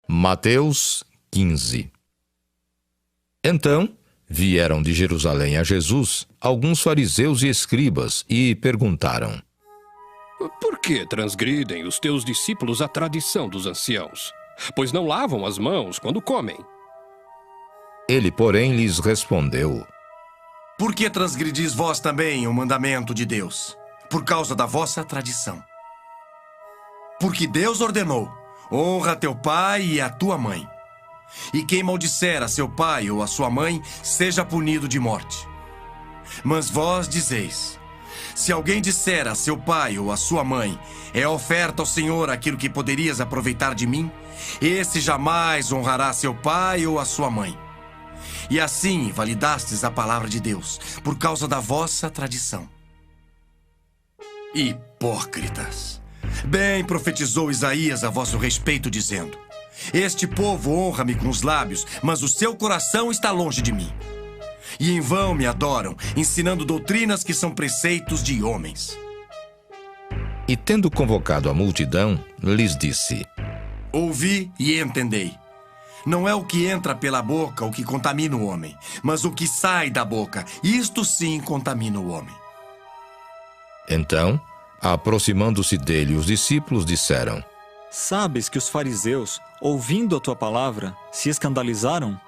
Mateus 15. Então vieram de Jerusalém a Jesus alguns fariseus e escribas e perguntaram: Por que transgridem os teus discípulos a tradição dos anciãos? Pois não lavam as mãos quando comem. Ele, porém, lhes respondeu: Por que transgredis vós também o mandamento de Deus? Por causa da vossa tradição. Porque Deus ordenou: honra teu pai e a tua mãe. E quem maldisser a seu pai ou a sua mãe, seja punido de morte. Mas vós dizeis: se alguém disser a seu pai ou a sua mãe, é oferta ao Senhor aquilo que poderias aproveitar de mim, esse jamais honrará seu pai ou a sua mãe. E assim validastes a palavra de Deus, por causa da vossa tradição. Hipócritas! Bem profetizou Isaías a vosso respeito, dizendo: este povo honra-me com os lábios, mas o seu coração está longe de mim. E em vão me adoram, ensinando doutrinas que são preceitos de homens. E tendo convocado a multidão, lhes disse: ouvi e entendei. Não é o que entra pela boca o que contamina o homem, mas o que sai da boca, isto sim contamina o homem. Então, aproximando-se dele, os discípulos disseram: Sabes que os fariseus, ouvindo a tua palavra, se escandalizaram?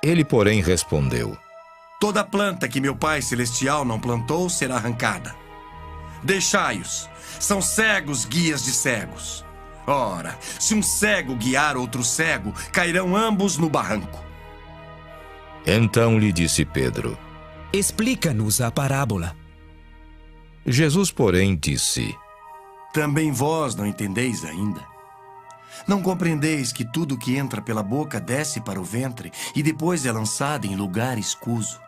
Ele, porém, respondeu: toda planta que meu Pai Celestial não plantou será arrancada. Deixai-os, são cegos guias de cegos. Ora, se um cego guiar outro cego, cairão ambos no barranco. Então lhe disse Pedro: explica-nos a parábola. Jesus, porém, disse: também vós não entendeis ainda? Não compreendeis que tudo que entra pela boca desce para o ventre e depois é lançado em lugar escuso?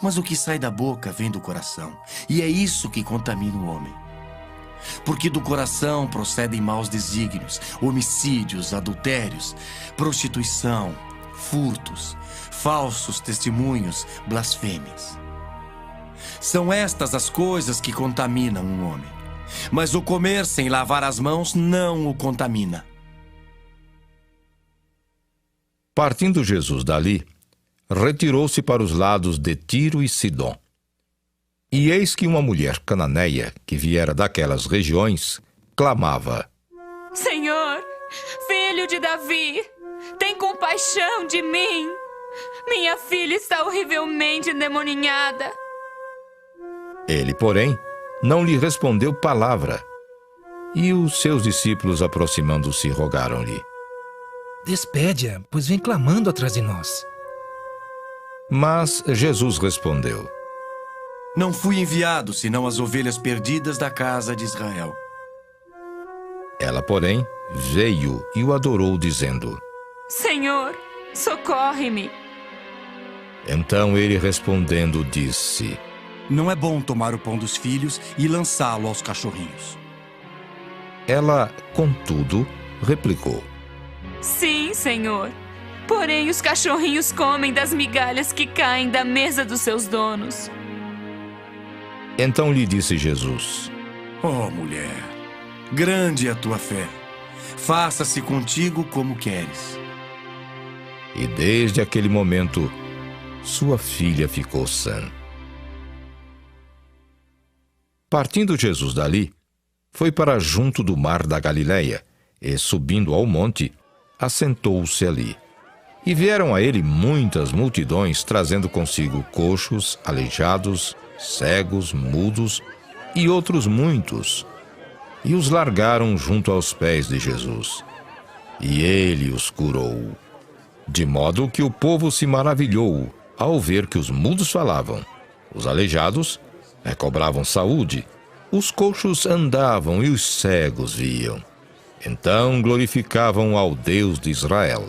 Mas o que sai da boca vem do coração, e é isso que contamina o homem. Porque do coração procedem maus desígnios, homicídios, adultérios, prostituição, furtos, falsos testemunhos, blasfêmias. São estas as coisas que contaminam um homem. Mas o comer sem lavar as mãos não o contamina. Partindo Jesus dali, retirou-se para os lados de Tiro e Sidom. E eis que uma mulher cananeia, que viera daquelas regiões, clamava: Senhor, filho de Davi, tem compaixão de mim. Minha filha está horrivelmente endemoninhada. Ele, porém, não lhe respondeu palavra. E os seus discípulos, aproximando-se, rogaram-lhe: despede-a, pois vem clamando atrás de nós. Mas Jesus respondeu: não fui enviado senão as ovelhas perdidas da casa de Israel. Ela, porém, veio e o adorou, dizendo: Senhor, socorre-me. Então ele, respondendo, disse: não é bom tomar o pão dos filhos e lançá-lo aos cachorrinhos. Ela, contudo, replicou: sim, Senhor. Porém, os cachorrinhos comem das migalhas que caem da mesa dos seus donos. Então lhe disse Jesus: oh, mulher, grande é a tua fé. Faça-se contigo como queres. E desde aquele momento, sua filha ficou sã. Partindo Jesus dali, foi para junto do mar da Galileia, e subindo ao monte, assentou-se ali. E vieram a ele muitas multidões, trazendo consigo coxos, aleijados, cegos, mudos e outros muitos. E os largaram junto aos pés de Jesus. E ele os curou. De modo que o povo se maravilhou ao ver que os mudos falavam, os aleijados recobravam saúde, os coxos andavam e os cegos viam. Então glorificavam ao Deus de Israel.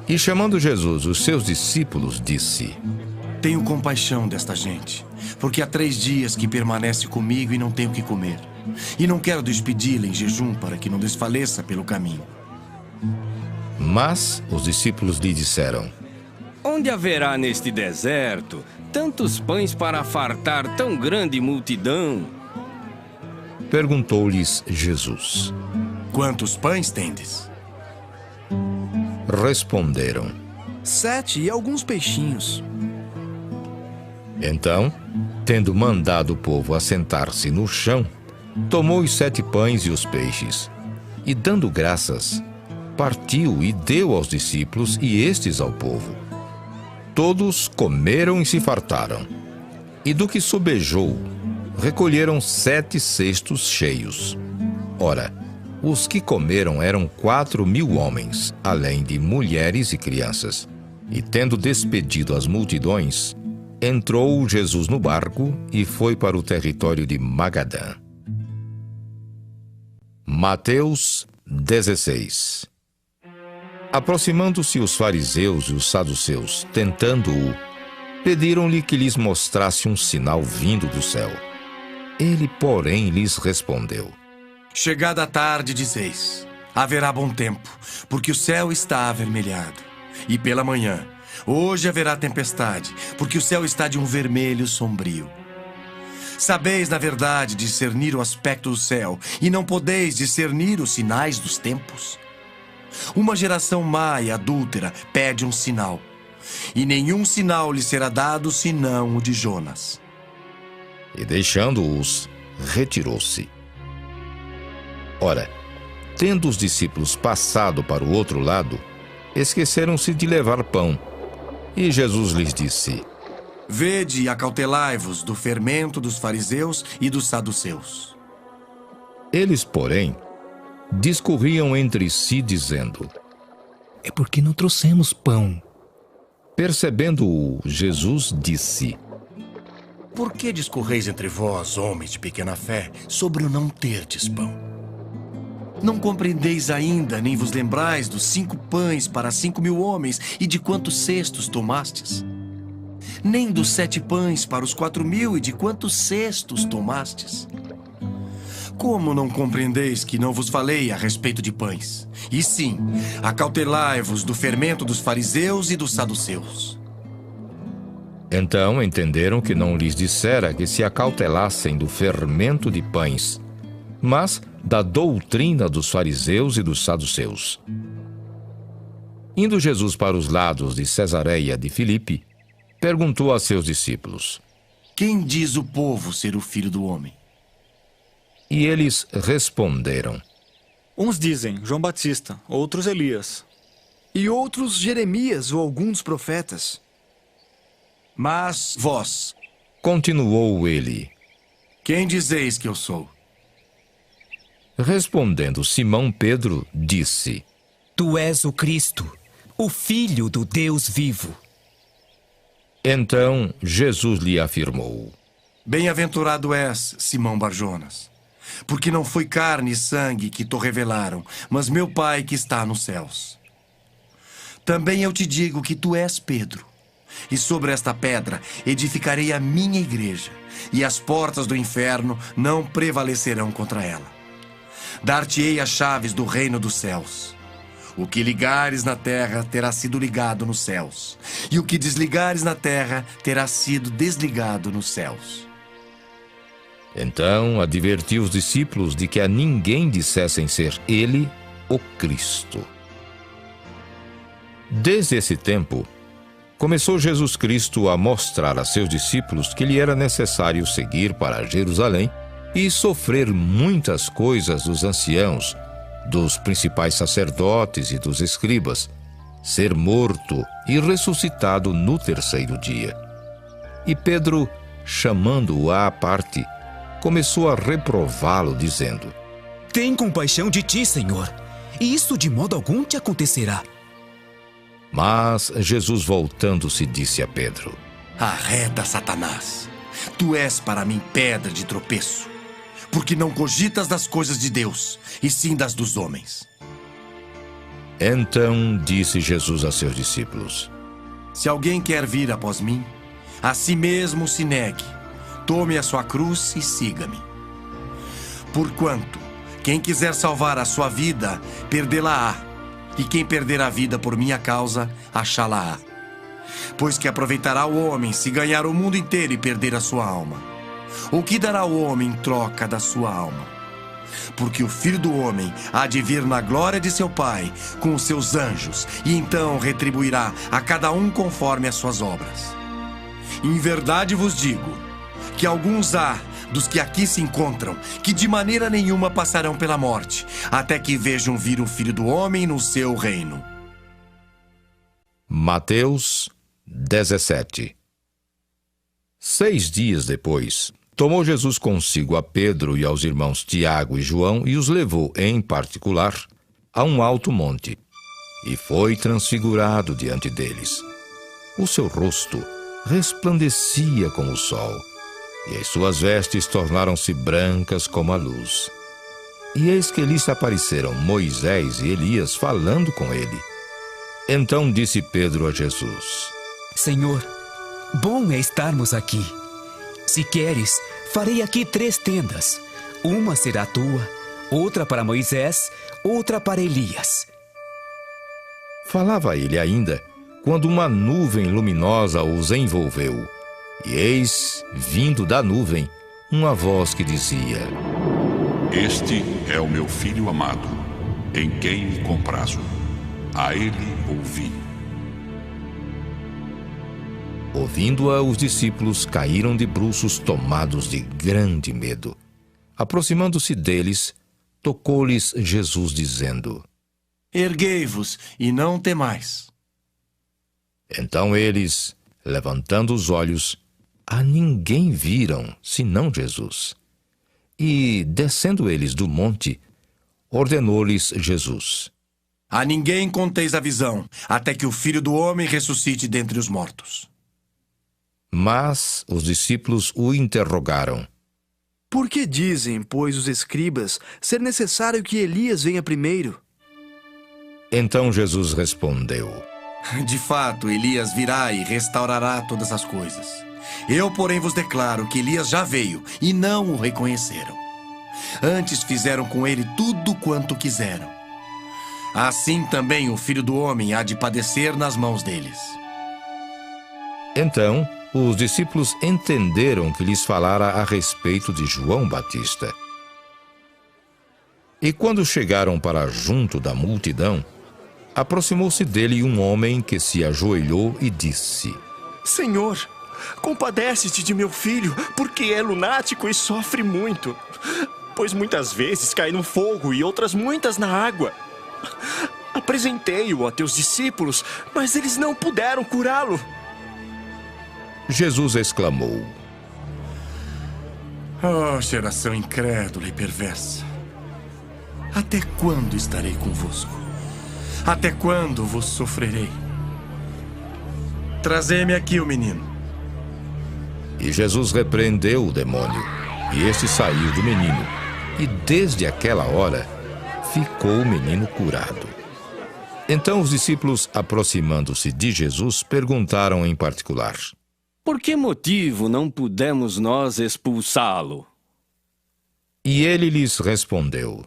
E chamando Jesus os seus discípulos, disse: tenho compaixão desta gente, porque há 3 dias que permanece comigo e não tenho o que comer. E não quero despedi-la em jejum para que não desfaleça pelo caminho. Mas os discípulos lhe disseram: onde haverá neste deserto tantos pães para fartar tão grande multidão? Perguntou-lhes Jesus: Quantos pães tendes? Responderam. 7 e alguns peixinhos. Então, tendo mandado o povo assentar-se no chão, tomou os 7 pães e os peixes, e dando graças, partiu e deu aos discípulos e estes ao povo. Todos comeram e se fartaram, e do que sobejou, recolheram 7 cestos cheios. Ora, os que comeram eram 4.000 homens, além de mulheres e crianças. E tendo despedido as multidões, entrou Jesus no barco e foi para o território de Magadã. Mateus 16. Aproximando-se os fariseus e os saduceus, tentando-o, pediram-lhe que lhes mostrasse um sinal vindo do céu. Ele, porém, lhes respondeu: Chegada a tarde, dizeis, haverá bom tempo, porque o céu está avermelhado. E pela manhã, hoje haverá tempestade, porque o céu está de um vermelho sombrio. Sabeis, na verdade, discernir o aspecto do céu, e não podeis discernir os sinais dos tempos? Uma geração má e adúltera pede um sinal, e nenhum sinal lhe será dado senão o de Jonas. E deixando-os, retirou-se. Ora, tendo os discípulos passado para o outro lado, esqueceram-se de levar pão. E Jesus lhes disse: Vede e acautelai-vos do fermento dos fariseus e dos saduceus. Eles, porém, discorriam entre si, dizendo: É porque não trouxemos pão. Percebendo-o, Jesus disse: Por que discorreis entre vós, homens de pequena fé, sobre o não terdes pão? Não compreendeis ainda, nem vos lembrais dos 5 pães para 5.000 homens e de quantos cestos tomastes? Nem dos 7 pães para os 4.000 e de quantos cestos tomastes? Como não compreendeis que não vos falei a respeito de pães? E sim, acautelai-vos do fermento dos fariseus e dos saduceus. Então entenderam que não lhes dissera que se acautelassem do fermento de pães, mas da doutrina dos fariseus e dos saduceus. Indo Jesus para os lados de Cesareia de Filipe, perguntou a seus discípulos: Quem diz o povo ser o Filho do Homem? E eles responderam: Uns dizem João Batista, outros Elias. E outros Jeremias ou algum dos profetas. Mas vós, continuou ele. quem dizeis que eu sou? Respondendo Simão Pedro, disse: Tu és o Cristo, o Filho do Deus vivo. Então Jesus lhe afirmou: Bem-aventurado és, Simão Barjonas, porque não foi carne e sangue que te revelaram, mas meu Pai que está nos céus. Também eu te digo que tu és Pedro, e sobre esta pedra edificarei a minha igreja, e as portas do inferno não prevalecerão contra ela. Dar-te-ei as chaves do reino dos céus. O que ligares na terra terá sido ligado nos céus, e o que desligares na terra terá sido desligado nos céus. Então advertiu os discípulos de que a ninguém dissessem ser ele o Cristo. Desde esse tempo, começou Jesus Cristo a mostrar a seus discípulos que lhe era necessário seguir para Jerusalém e sofrer muitas coisas dos anciãos, dos principais sacerdotes e dos escribas, ser morto e ressuscitado no terceiro dia. E Pedro, chamando-o à parte, começou a reprová-lo, dizendo: Tem compaixão de ti, Senhor, e isso de modo algum te acontecerá. Mas Jesus, voltando-se, disse a Pedro: Arreda, Satanás! Tu és para mim pedra de tropeço, porque não cogitas das coisas de Deus, e sim das dos homens. Então disse Jesus a seus discípulos: Se alguém quer vir após mim, a si mesmo se negue, tome a sua cruz e siga-me. Porquanto, quem quiser salvar a sua vida, perdê-la-á, e quem perder a vida por minha causa, achá-la-á. Pois que aproveitará o homem se ganhar o mundo inteiro e perder a sua alma? Ou que dará o homem em troca da sua alma? porque o Filho do Homem há de vir na glória de seu Pai com os seus anjos, e então retribuirá a cada um conforme as suas obras. Em verdade vos digo que alguns há dos que aqui se encontram que de maneira nenhuma passarão pela morte, até que vejam vir o Filho do Homem no seu reino. Mateus 17. 6 dias depois, tomou Jesus consigo a Pedro e aos irmãos Tiago e João e os levou, em particular, a um alto monte, e foi transfigurado diante deles. O seu rosto resplandecia como o sol, e as suas vestes tornaram-se brancas como a luz. E eis que lhes apareceram Moisés e Elias falando com ele. Então disse Pedro a Jesus: Senhor, bom é estarmos aqui. Se queres, farei aqui 3 tendas. Uma será tua, outra para Moisés, outra para Elias. Falava ele ainda, quando uma nuvem luminosa os envolveu. E eis, vindo da nuvem, uma voz que dizia: Este é o meu filho amado, em quem me comprazo. A ele ouvi. Ouvindo-a, os discípulos caíram de bruços, tomados de grande medo. Aproximando-se deles, tocou-lhes Jesus, dizendo: Erguei-vos e não temais. Então eles, levantando os olhos, a ninguém viram, senão Jesus. E, descendo eles do monte, ordenou-lhes Jesus: A ninguém conteis a visão, até que o Filho do Homem ressuscite dentre os mortos. Mas os discípulos o interrogaram: Por que dizem, pois, os escribas, ser necessário que Elias venha primeiro? Então Jesus respondeu: De fato, Elias virá e restaurará todas as coisas. Eu, porém, vos declaro que Elias já veio e não o reconheceram. Antes fizeram com ele tudo quanto quiseram. Assim também o Filho do Homem há de padecer nas mãos deles. Então os discípulos entenderam que lhes falara a respeito de João Batista. E quando chegaram para junto da multidão, aproximou-se dele um homem que se ajoelhou e disse: Senhor, compadece-te de meu filho, porque é lunático e sofre muito. Pois muitas vezes cai no fogo e outras muitas na água. Apresentei-o a teus discípulos, mas eles não puderam curá-lo. Jesus exclamou: Oh, geração incrédula e perversa! Até quando estarei convosco? Até quando vos sofrerei? Trazei-me aqui o menino. E Jesus repreendeu o demônio, e este saiu do menino, e desde aquela hora ficou o menino curado. Então os discípulos, aproximando-se de Jesus, perguntaram em particular: Por que motivo não pudemos nós expulsá-lo? E ele lhes respondeu: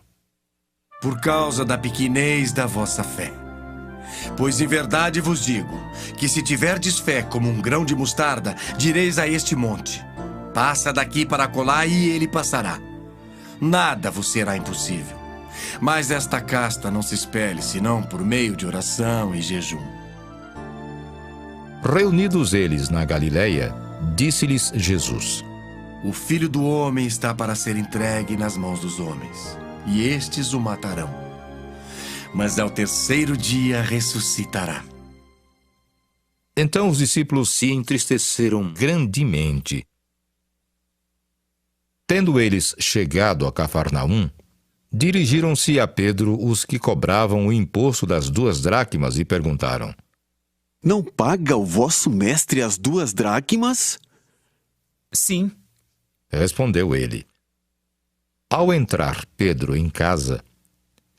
Por causa da pequenez da vossa fé. Pois em verdade vos digo, que se tiverdes fé como um grão de mostarda, direis a este monte: passa daqui para acolá, e ele passará. Nada vos será impossível. Mas esta casta não se espelhe, senão por meio de oração e jejum. Reunidos eles na Galileia, disse-lhes Jesus: O Filho do Homem está para ser entregue nas mãos dos homens, e estes o matarão. Mas ao terceiro dia ressuscitará. Então os discípulos se entristeceram grandemente. Tendo eles chegado a Cafarnaum, dirigiram-se a Pedro os que cobravam o imposto das 2 dracmas e perguntaram: Não paga o vosso mestre as 2 dracmas? Sim. Respondeu ele. Ao entrar Pedro em casa,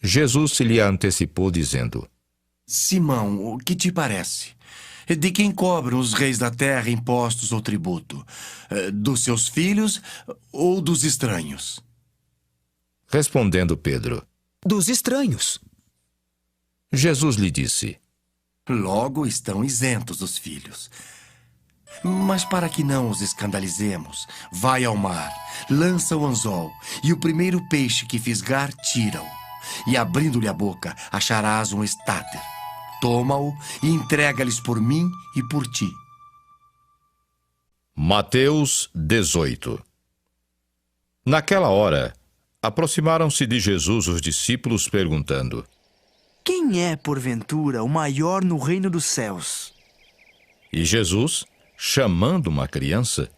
Jesus se lhe antecipou, dizendo: Simão, o que te parece? De quem cobram os reis da terra impostos ou tributo? Dos seus filhos ou dos estranhos? Respondendo Pedro: Dos estranhos. Jesus lhe disse: Logo estão isentos os filhos. Mas para que não os escandalizemos, vai ao mar, lança o anzol, e o primeiro peixe que fisgar, tira-o. E abrindo-lhe a boca, acharás um estáter. Toma-o e entrega-lhes por mim e por ti. Mateus 18. Naquela hora, aproximaram-se de Jesus os discípulos, perguntando: Quem é, porventura, o maior no reino dos céus? E Jesus, chamando uma criança,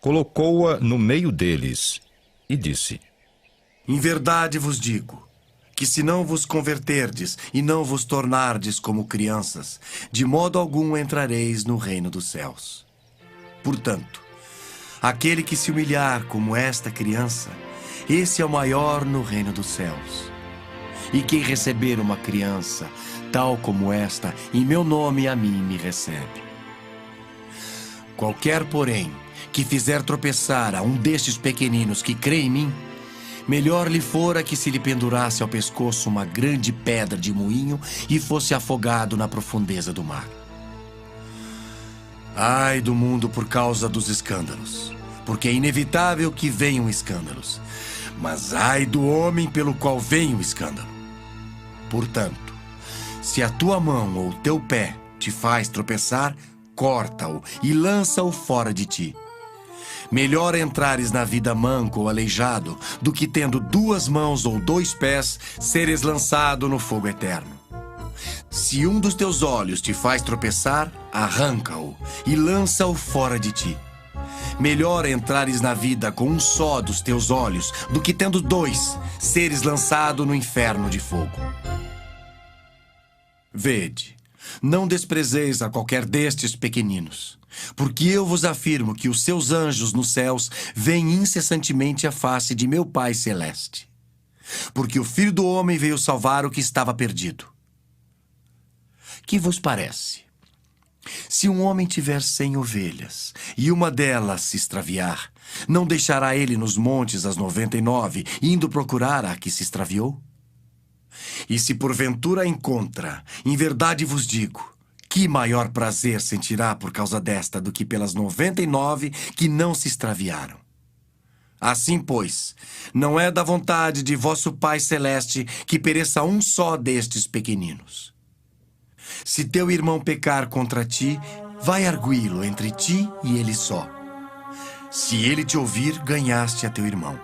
colocou-a no meio deles e disse: Em verdade vos digo, que se não vos converterdes e não vos tornardes como crianças, de modo algum entrareis no reino dos céus. Portanto, aquele que se humilhar como esta criança, esse é o maior no reino dos céus. E quem receber uma criança, tal como esta, em meu nome a mim me recebe. Qualquer, porém, que fizer tropeçar a um destes pequeninos que crê em mim, melhor lhe fora que se lhe pendurasse ao pescoço uma grande pedra de moinho e fosse afogado na profundeza do mar. Ai do mundo por causa dos escândalos, porque é inevitável que venham escândalos. Mas ai do homem pelo qual vem o escândalo. Portanto, se a tua mão ou teu pé te faz tropeçar, corta-o e lança-o fora de ti. Melhor entrares na vida manco ou aleijado do que, tendo 2 mãos ou 2 pés, seres lançado no fogo eterno. Se um dos teus olhos te faz tropeçar, arranca-o e lança-o fora de ti. Melhor entrares na vida com um só dos teus olhos do que, tendo 2, seres lançado no inferno de fogo. Vede, não desprezeis a qualquer destes pequeninos, porque eu vos afirmo que os seus anjos nos céus veem incessantemente a face de meu Pai Celeste. Porque o Filho do Homem veio salvar o que estava perdido. Que vos parece? Se um homem tiver 100 ovelhas e uma delas se extraviar, não deixará ele nos montes as 99, indo procurar a que se extraviou? E se porventura a encontra, em verdade vos digo, que maior prazer sentirá por causa desta do que pelas 99 que não se extraviaram? Assim, pois, não é da vontade de vosso Pai Celeste que pereça um só destes pequeninos. Se teu irmão pecar contra ti, vai arguí-lo entre ti e ele só. Se ele te ouvir, ganhaste a teu irmão.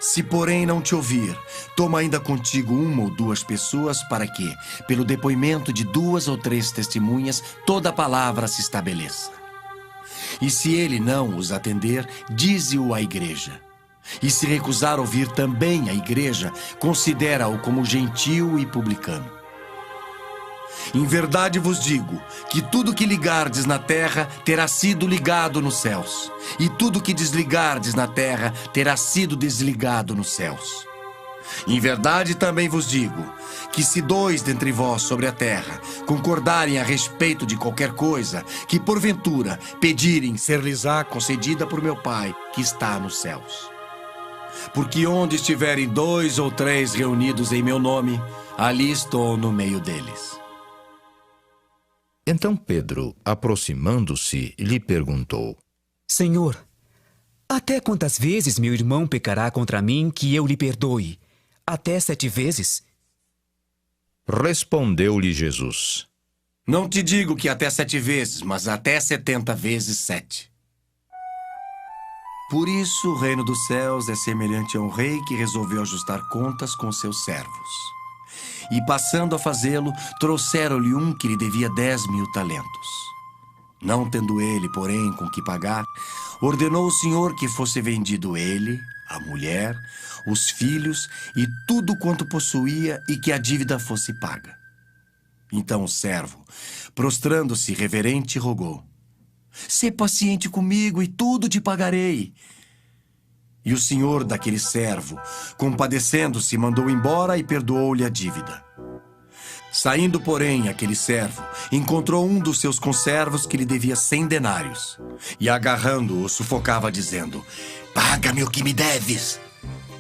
Se, porém, não te ouvir, toma ainda contigo 1 ou 2 pessoas, para que, pelo depoimento de 2 ou 3 testemunhas, toda a palavra se estabeleça. E se ele não os atender, dize-o à igreja. E se recusar ouvir também a igreja, considera-o como gentio e publicano. Em verdade vos digo que tudo que ligardes na terra terá sido ligado nos céus, e tudo que desligardes na terra terá sido desligado nos céus. Em verdade também vos digo que se 2 dentre vós sobre a terra concordarem a respeito de qualquer coisa que porventura pedirem, ser-lhes-á concedida por meu Pai que está nos céus. Porque onde estiverem 2 ou 3 reunidos em meu nome, ali estou no meio deles. Então Pedro, aproximando-se, lhe perguntou: Senhor, até quantas vezes meu irmão pecará contra mim que eu lhe perdoe? Até 7 vezes? Respondeu-lhe Jesus: Não te digo que até 7 vezes, mas até 70 vezes 7. Por isso o reino dos céus é semelhante a um rei que resolveu ajustar contas com seus servos. E passando a fazê-lo, trouxeram-lhe um que lhe devia 10.000 talentos. Não tendo ele, porém, com que pagar, ordenou o senhor que fosse vendido ele, a mulher, os filhos e tudo quanto possuía, e que a dívida fosse paga. Então o servo, prostrando-se reverente, rogou: Sê paciente comigo e tudo te pagarei. E o senhor daquele servo, compadecendo-se, mandou embora e perdoou-lhe a dívida. Saindo, porém, aquele servo, encontrou um dos seus conservos que lhe devia 100 denários. E agarrando-o, sufocava, dizendo: Paga-me o que me deves.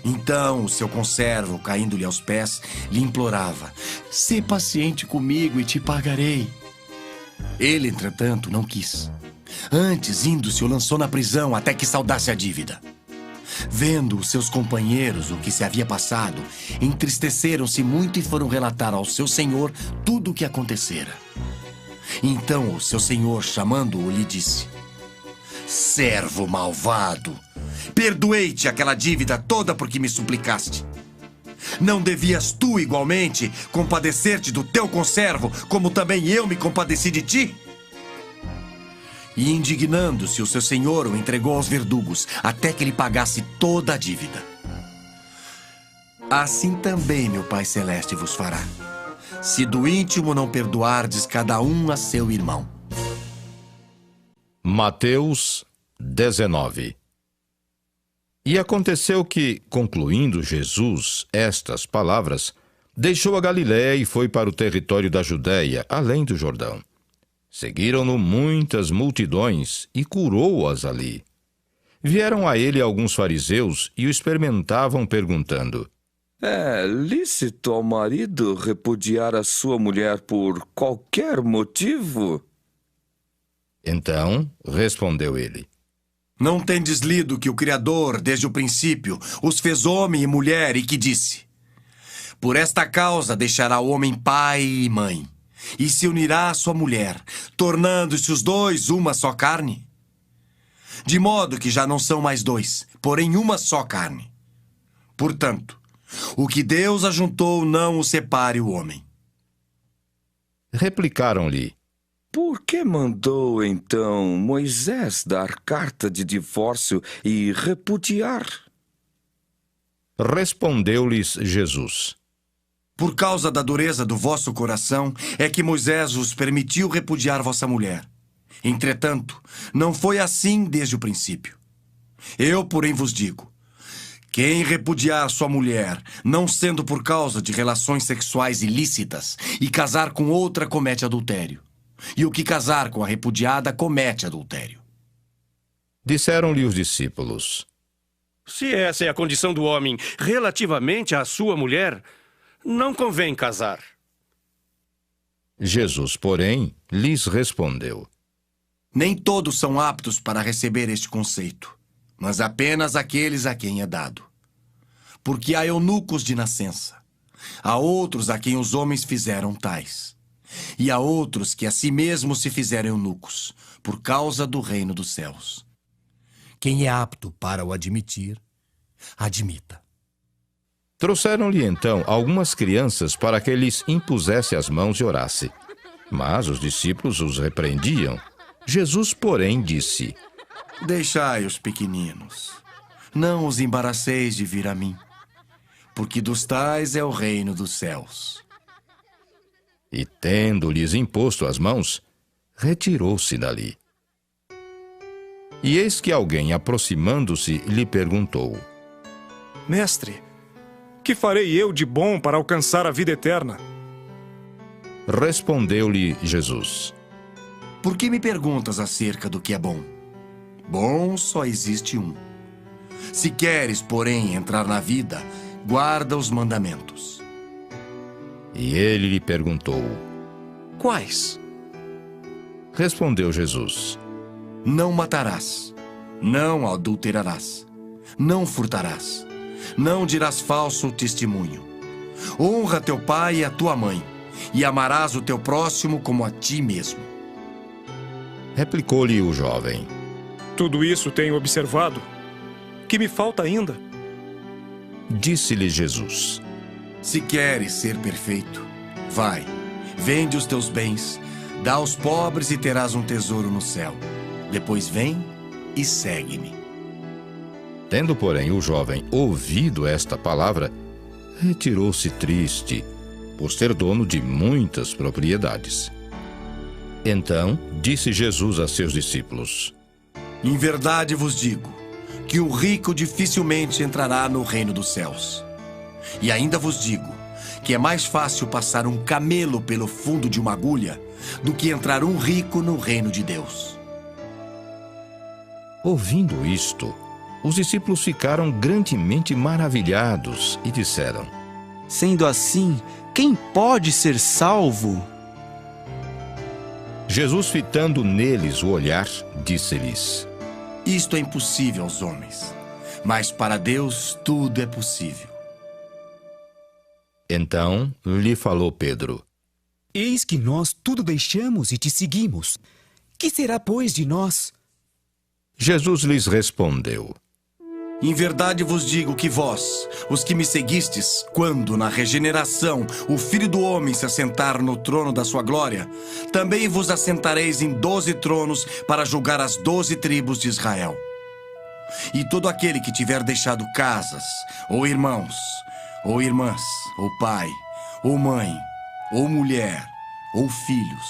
Então o seu conservo, caindo-lhe aos pés, lhe implorava: Sê paciente comigo e te pagarei. Ele, entretanto, não quis. Antes, indo-se, o lançou na prisão até que saldasse a dívida. Vendo os seus companheiros o que se havia passado, entristeceram-se muito e foram relatar ao seu senhor tudo o que acontecera. Então o seu senhor, chamando-o, lhe disse: servo malvado, perdoei-te aquela dívida toda porque me suplicaste. Não devias tu, igualmente, compadecer-te do teu conservo, como também eu me compadeci de ti? E indignando-se, o seu senhor o entregou aos verdugos, até que ele pagasse toda a dívida. Assim também meu Pai Celeste vos fará, se do íntimo não perdoardes cada um a seu irmão. Mateus 19. E aconteceu que, concluindo Jesus estas palavras, deixou a Galiléia e foi para o território da Judéia, além do Jordão. Seguiram-no muitas multidões e curou-as ali. Vieram a ele alguns fariseus e o experimentavam, perguntando: é lícito ao marido repudiar a sua mulher por qualquer motivo? Então respondeu ele: não tendes lido que o Criador, desde o princípio, os fez homem e mulher, e que disse: por esta causa deixará o homem pai e mãe, e se unirá à sua mulher, tornando-se os dois uma só carne? De modo que já não são mais dois, porém uma só carne. Portanto, o que Deus ajuntou, não o separe o homem. Replicaram-lhe: por que mandou, então, Moisés dar carta de divórcio e repudiar? Respondeu-lhes Jesus: por causa da dureza do vosso coração, é que Moisés vos permitiu repudiar vossa mulher. Entretanto, não foi assim desde o princípio. Eu, porém, vos digo: quem repudiar sua mulher, não sendo por causa de relações sexuais ilícitas, e casar com outra, comete adultério. E o que casar com a repudiada, comete adultério. Disseram-lhe os discípulos: se essa é a condição do homem relativamente à sua mulher, não convém casar. Jesus, porém, lhes respondeu: nem todos são aptos para receber este conceito, mas apenas aqueles a quem é dado. Porque há eunucos de nascença, há outros a quem os homens fizeram tais, e há outros que a si mesmos se fizeram eunucos, por causa do reino dos céus. Quem é apto para o admitir, admita. Trouxeram-lhe então algumas crianças para que lhes impusesse as mãos e orasse. Mas os discípulos os repreendiam. Jesus, porém, disse: deixai os pequeninos, não os embaraceis de vir a mim, porque dos tais é o reino dos céus. E tendo-lhes imposto as mãos, retirou-se dali. E eis que alguém, aproximando-se, lhe perguntou: mestre, que farei eu de bom para alcançar a vida eterna? Respondeu-lhe Jesus: por que me perguntas acerca do que é bom? Bom só existe um. Se queres, porém, entrar na vida, guarda os mandamentos. E ele lhe perguntou: quais? Respondeu Jesus: não matarás, não adulterarás, não furtarás, não dirás falso testemunho. Honra teu pai e a tua mãe, e amarás o teu próximo como a ti mesmo. Replicou-lhe o jovem: tudo isso tenho observado. Que me falta ainda? Disse-lhe Jesus: se queres ser perfeito, vai, vende os teus bens, dá aos pobres e terás um tesouro no céu. Depois vem e segue-me. Tendo, porém, o jovem ouvido esta palavra, retirou-se triste, por ser dono de muitas propriedades. Então disse Jesus a seus discípulos: em verdade vos digo que o rico dificilmente entrará no reino dos céus. E ainda vos digo que é mais fácil passar um camelo pelo fundo de uma agulha do que entrar um rico no reino de Deus. Ouvindo isto, os discípulos ficaram grandemente maravilhados e disseram: sendo assim, quem pode ser salvo? Jesus, fitando neles o olhar, disse-lhes: Isto é impossível aos homens, mas para Deus tudo é possível. Então lhe falou Pedro: Eis que nós tudo deixamos e te seguimos. Que será, pois, de nós? Jesus lhes respondeu: Em verdade vos digo que vós, os que me seguistes, quando na regeneração o Filho do Homem se assentar no trono da sua glória, também vos assentareis em 12 tronos para julgar as 12 tribos de Israel. E todo aquele que tiver deixado casas, ou irmãos, ou irmãs, ou pai, ou mãe, ou mulher, ou filhos,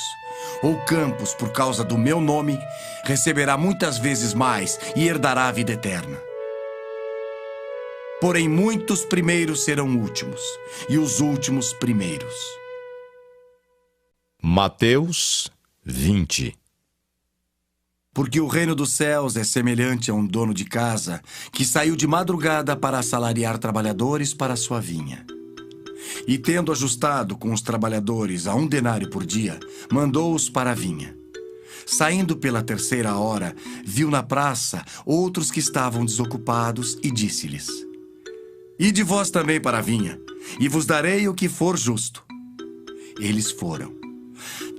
ou campos por causa do meu nome, receberá muitas vezes mais e herdará a vida eterna. Porém, muitos primeiros serão últimos, e os últimos primeiros. Mateus 20. Porque o reino dos céus é semelhante a um dono de casa que saiu de madrugada para assalariar trabalhadores para a sua vinha. E tendo ajustado com os trabalhadores a 1 denário por dia, mandou-os para a vinha. Saindo pela 3ª hora, viu na praça outros que estavam desocupados e disse-lhes: Ide vós também para a vinha, e vos darei o que for justo. Eles foram.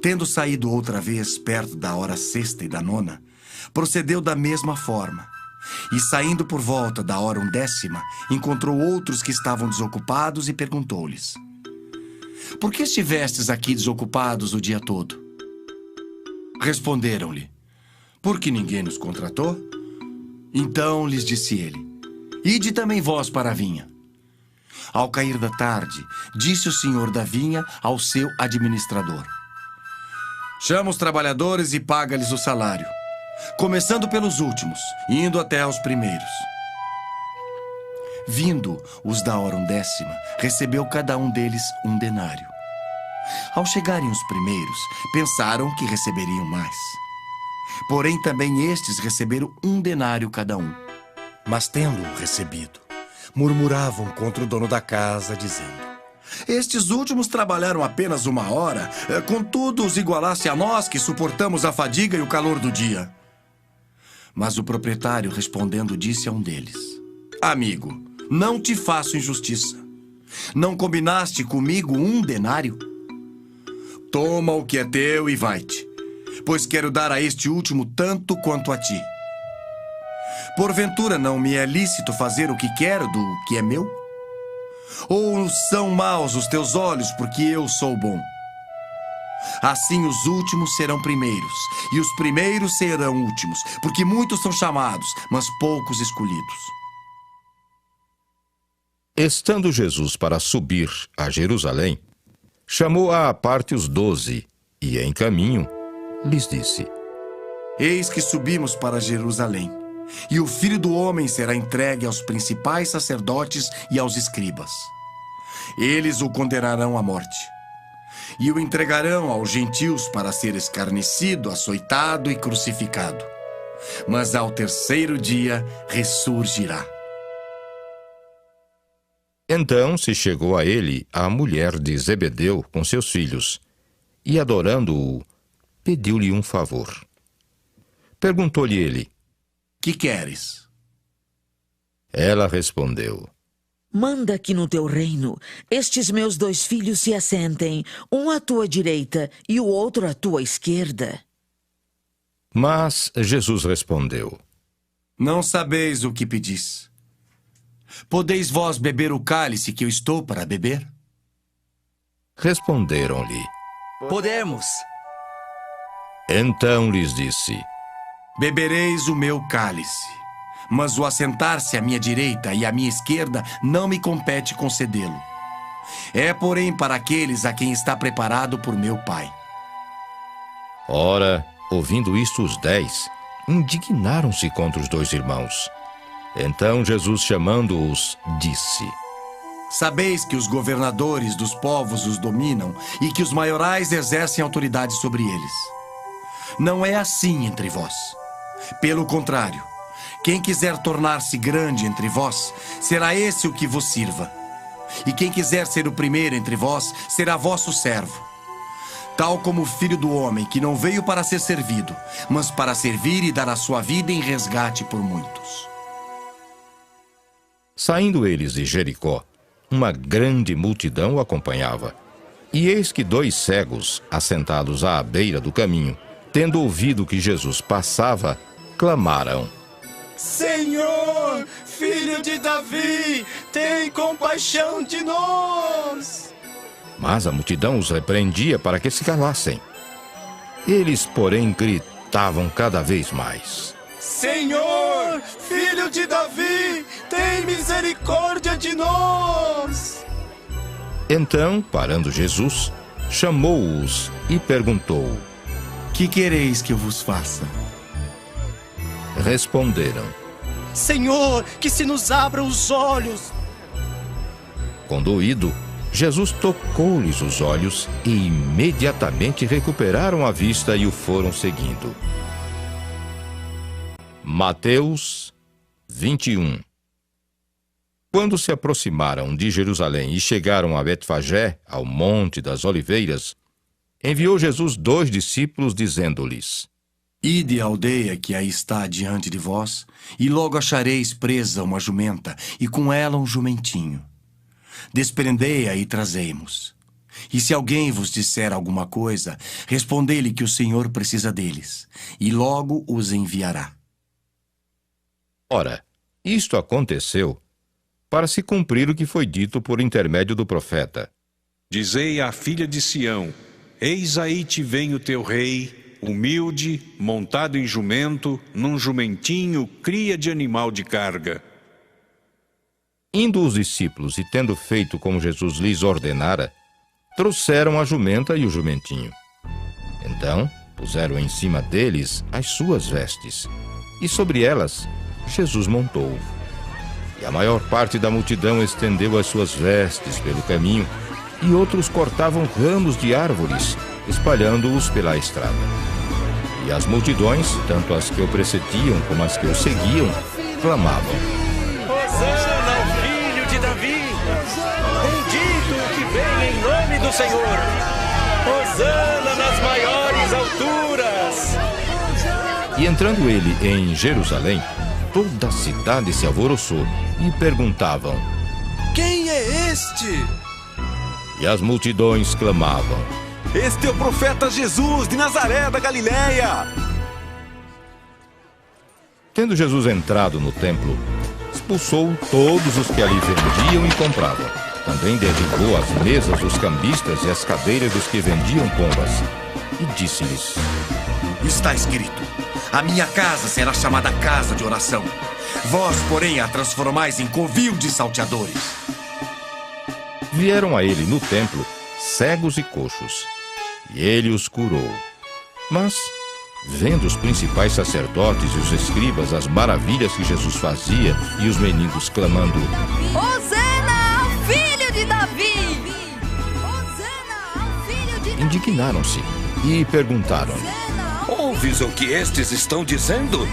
Tendo saído outra vez perto da hora 6ª e da 9ª, procedeu da mesma forma. E saindo por volta da hora 11ª, encontrou outros que estavam desocupados e perguntou-lhes: Por que estivestes aqui desocupados o dia todo? Responderam-lhe: Porque ninguém nos contratou. Então lhes disse ele: Ide também vós para a vinha. Ao cair da tarde, disse o senhor da vinha ao seu administrador: Chama os trabalhadores e paga-lhes o salário, começando pelos últimos, indo até aos primeiros. Vindo os da hora 11ª, recebeu cada um deles 1 denário. Ao chegarem os primeiros, pensaram que receberiam mais. Porém, também estes receberam 1 denário cada um. Mas tendo-o recebido, murmuravam contra o dono da casa, dizendo: Estes últimos trabalharam apenas 1 hora, contudo os igualasse a nós que suportamos a fadiga e o calor do dia. Mas o proprietário, respondendo, disse a um deles: Amigo, não te faço injustiça. Não combinaste comigo 1 denário? Toma o que é teu e vai-te, pois quero dar a este último tanto quanto a ti. Porventura não me é lícito fazer o que quero do que é meu? Ou são maus os teus olhos porque eu sou bom? Assim os últimos serão primeiros, e os primeiros serão últimos, porque muitos são chamados, mas poucos escolhidos. Estando Jesus para subir a Jerusalém, chamou à parte os 12, e em caminho lhes disse: Eis que subimos para Jerusalém, e o Filho do Homem será entregue aos principais sacerdotes e aos escribas. Eles o condenarão à morte, e o entregarão aos gentios para ser escarnecido, açoitado e crucificado. Mas ao 3º dia ressurgirá. Então se chegou a ele a mulher de Zebedeu com seus filhos, e adorando-o, pediu-lhe um favor. Perguntou-lhe ele: Que queres? Ela respondeu: Manda que no teu reino estes meus 2 filhos se assentem, um à tua direita e o outro à tua esquerda. Mas Jesus respondeu: Não sabeis o que pedis. Podeis vós beber o cálice que eu estou para beber? Responderam-lhe: Podemos. Então lhes disse: Bebereis o meu cálice, mas o assentar-se à minha direita e à minha esquerda não me compete concedê-lo. É, porém, para aqueles a quem está preparado por meu Pai. Ora, ouvindo isto, os 10 indignaram-se contra os 2 irmãos. Então Jesus, chamando-os, disse: Sabeis que os governadores dos povos os dominam e que os maiorais exercem autoridade sobre eles. Não é assim entre vós. Pelo contrário, quem quiser tornar-se grande entre vós, será esse o que vos sirva. E quem quiser ser o primeiro entre vós, será vosso servo. tal como o Filho do Homem, que não veio para ser servido, mas para servir e dar a sua vida em resgate por muitos. Saindo eles de Jericó, uma grande multidão o acompanhava. E eis que 2 cegos, assentados à beira do caminho, tendo ouvido que Jesus passava, clamaram: Senhor, filho de Davi, tem compaixão de nós! Mas a multidão os repreendia para que se calassem. Eles, porém, gritavam cada vez mais: Senhor, filho de Davi, tem misericórdia de nós! Então, parando Jesus, chamou-os e perguntou: Que quereis que eu vos faça? Responderam: Senhor, que se nos abram os olhos! Condoído, Jesus tocou-lhes os olhos e imediatamente recuperaram a vista e o foram seguindo. Mateus 21. Quando se aproximaram de Jerusalém e chegaram a Betfagé, ao Monte das Oliveiras, enviou Jesus 2 discípulos, dizendo-lhes: Ide à aldeia que aí está diante de vós, e logo achareis presa uma jumenta, e com ela um jumentinho. Desprendei-a e trazei-mos. E se alguém vos disser alguma coisa, respondei-lhe que o Senhor precisa deles, e logo os enviará. Ora, isto aconteceu para se cumprir o que foi dito por intermédio do profeta: Dizei à filha de Sião: Eis aí te vem o teu rei, humilde, montado em jumento, num jumentinho, cria de animal de carga. Indo os discípulos e tendo feito como Jesus lhes ordenara, trouxeram a jumenta e o jumentinho. Então puseram em cima deles as suas vestes, e sobre elas Jesus montou. E a maior parte da multidão estendeu as suas vestes pelo caminho, e outros cortavam ramos de árvores, espalhando-os pela estrada. E as multidões, tanto as que o precediam como as que o seguiam, clamavam: Hosana ao filho de Davi! Bendito o que vem em nome do Senhor! Hosana nas maiores alturas! E entrando ele em Jerusalém, toda a cidade se alvoroçou e perguntavam: Quem é este? E as multidões clamavam: Este é o profeta Jesus de Nazaré da Galileia! Tendo Jesus entrado no templo, expulsou todos os que ali vendiam e compravam. Também derribou as mesas dos cambistas e as cadeiras dos que vendiam pombas. E disse-lhes: Está escrito: A minha casa será chamada casa de oração. Vós, porém, a transformais em covil de salteadores. Vieram a ele no templo cegos e coxos, e ele os curou. Mas, vendo os principais sacerdotes e os escribas as maravilhas que Jesus fazia, e os mendigos clamando: Hosana ao filho de Davi! Hosana ao filho de Davi! Indignaram-se e perguntaram: Ouves o que estes estão dizendo?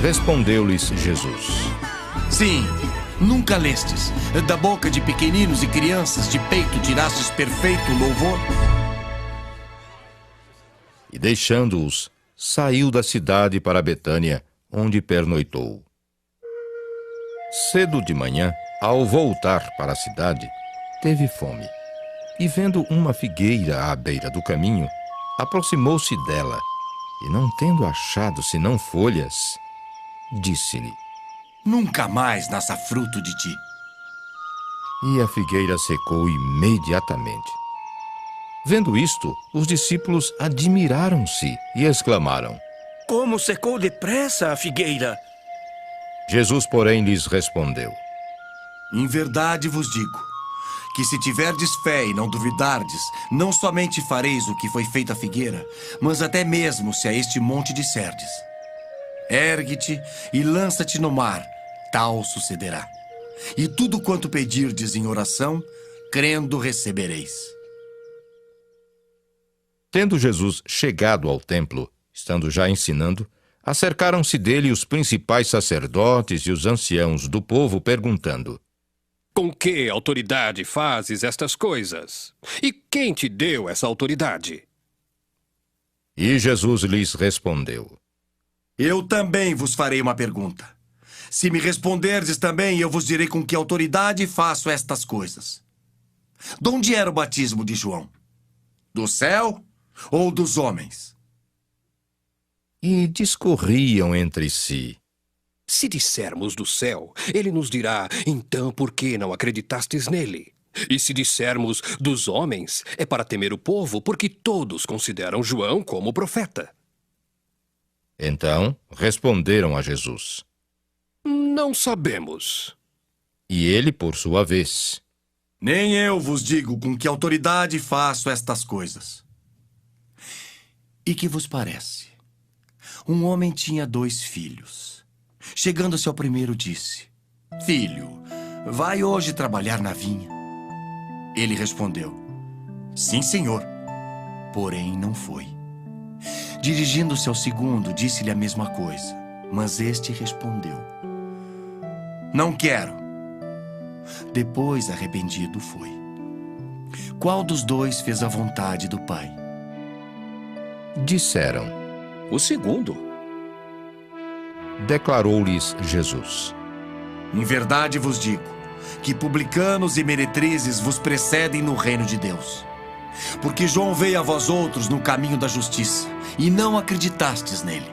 Respondeu-lhes Jesus: Sim, nunca lestes: Da boca de pequeninos e crianças de peito tirastes perfeito louvor? E deixando-os, saiu da cidade para Betânia, onde pernoitou. Cedo de manhã, ao voltar para a cidade, teve fome. E vendo uma figueira à beira do caminho, aproximou-se dela, e não tendo achado senão folhas, disse-lhe: Nunca mais nasça fruto de ti. E a figueira secou imediatamente. Vendo isto, os discípulos admiraram-se e exclamaram: Como secou depressa a figueira! Jesus, porém, lhes respondeu: Em verdade vos digo, que se tiverdes fé e não duvidardes, não somente fareis o que foi feito à figueira, mas até mesmo se a este monte disserdes: Ergue-te e lança-te no mar, tal sucederá. E tudo quanto pedirdes em oração, crendo recebereis. Tendo Jesus chegado ao templo, estando já ensinando, acercaram-se dele os principais sacerdotes e os anciãos do povo, perguntando: Com que autoridade fazes estas coisas? E quem te deu essa autoridade? E Jesus lhes respondeu: Eu também vos farei uma pergunta. Se me responderdes também, eu vos direi com que autoridade faço estas coisas. De onde era o batismo de João? Do céu ou dos homens? E discorriam entre si. Se dissermos do céu, ele nos dirá, então por que não acreditastes nele? E se dissermos dos homens, é para temer o povo, porque todos consideram João como profeta. Então responderam a Jesus: Não sabemos. E ele, por sua vez: Nem eu vos digo com que autoridade faço estas coisas. E que vos parece? Um homem tinha 2 filhos. Chegando-se ao primeiro, disse: Filho, vai hoje trabalhar na vinha. Ele respondeu: Sim, senhor. Porém, não foi. Dirigindo-se ao segundo, disse-lhe a mesma coisa. Mas este respondeu: Não quero. Depois, arrependido, foi. Qual dos 2 fez a vontade do pai? Disseram: O segundo. Declarou-lhes Jesus: Em verdade vos digo, que publicanos e meretrizes vos precedem no reino de Deus. Porque João veio a vós outros no caminho da justiça, e não acreditastes nele.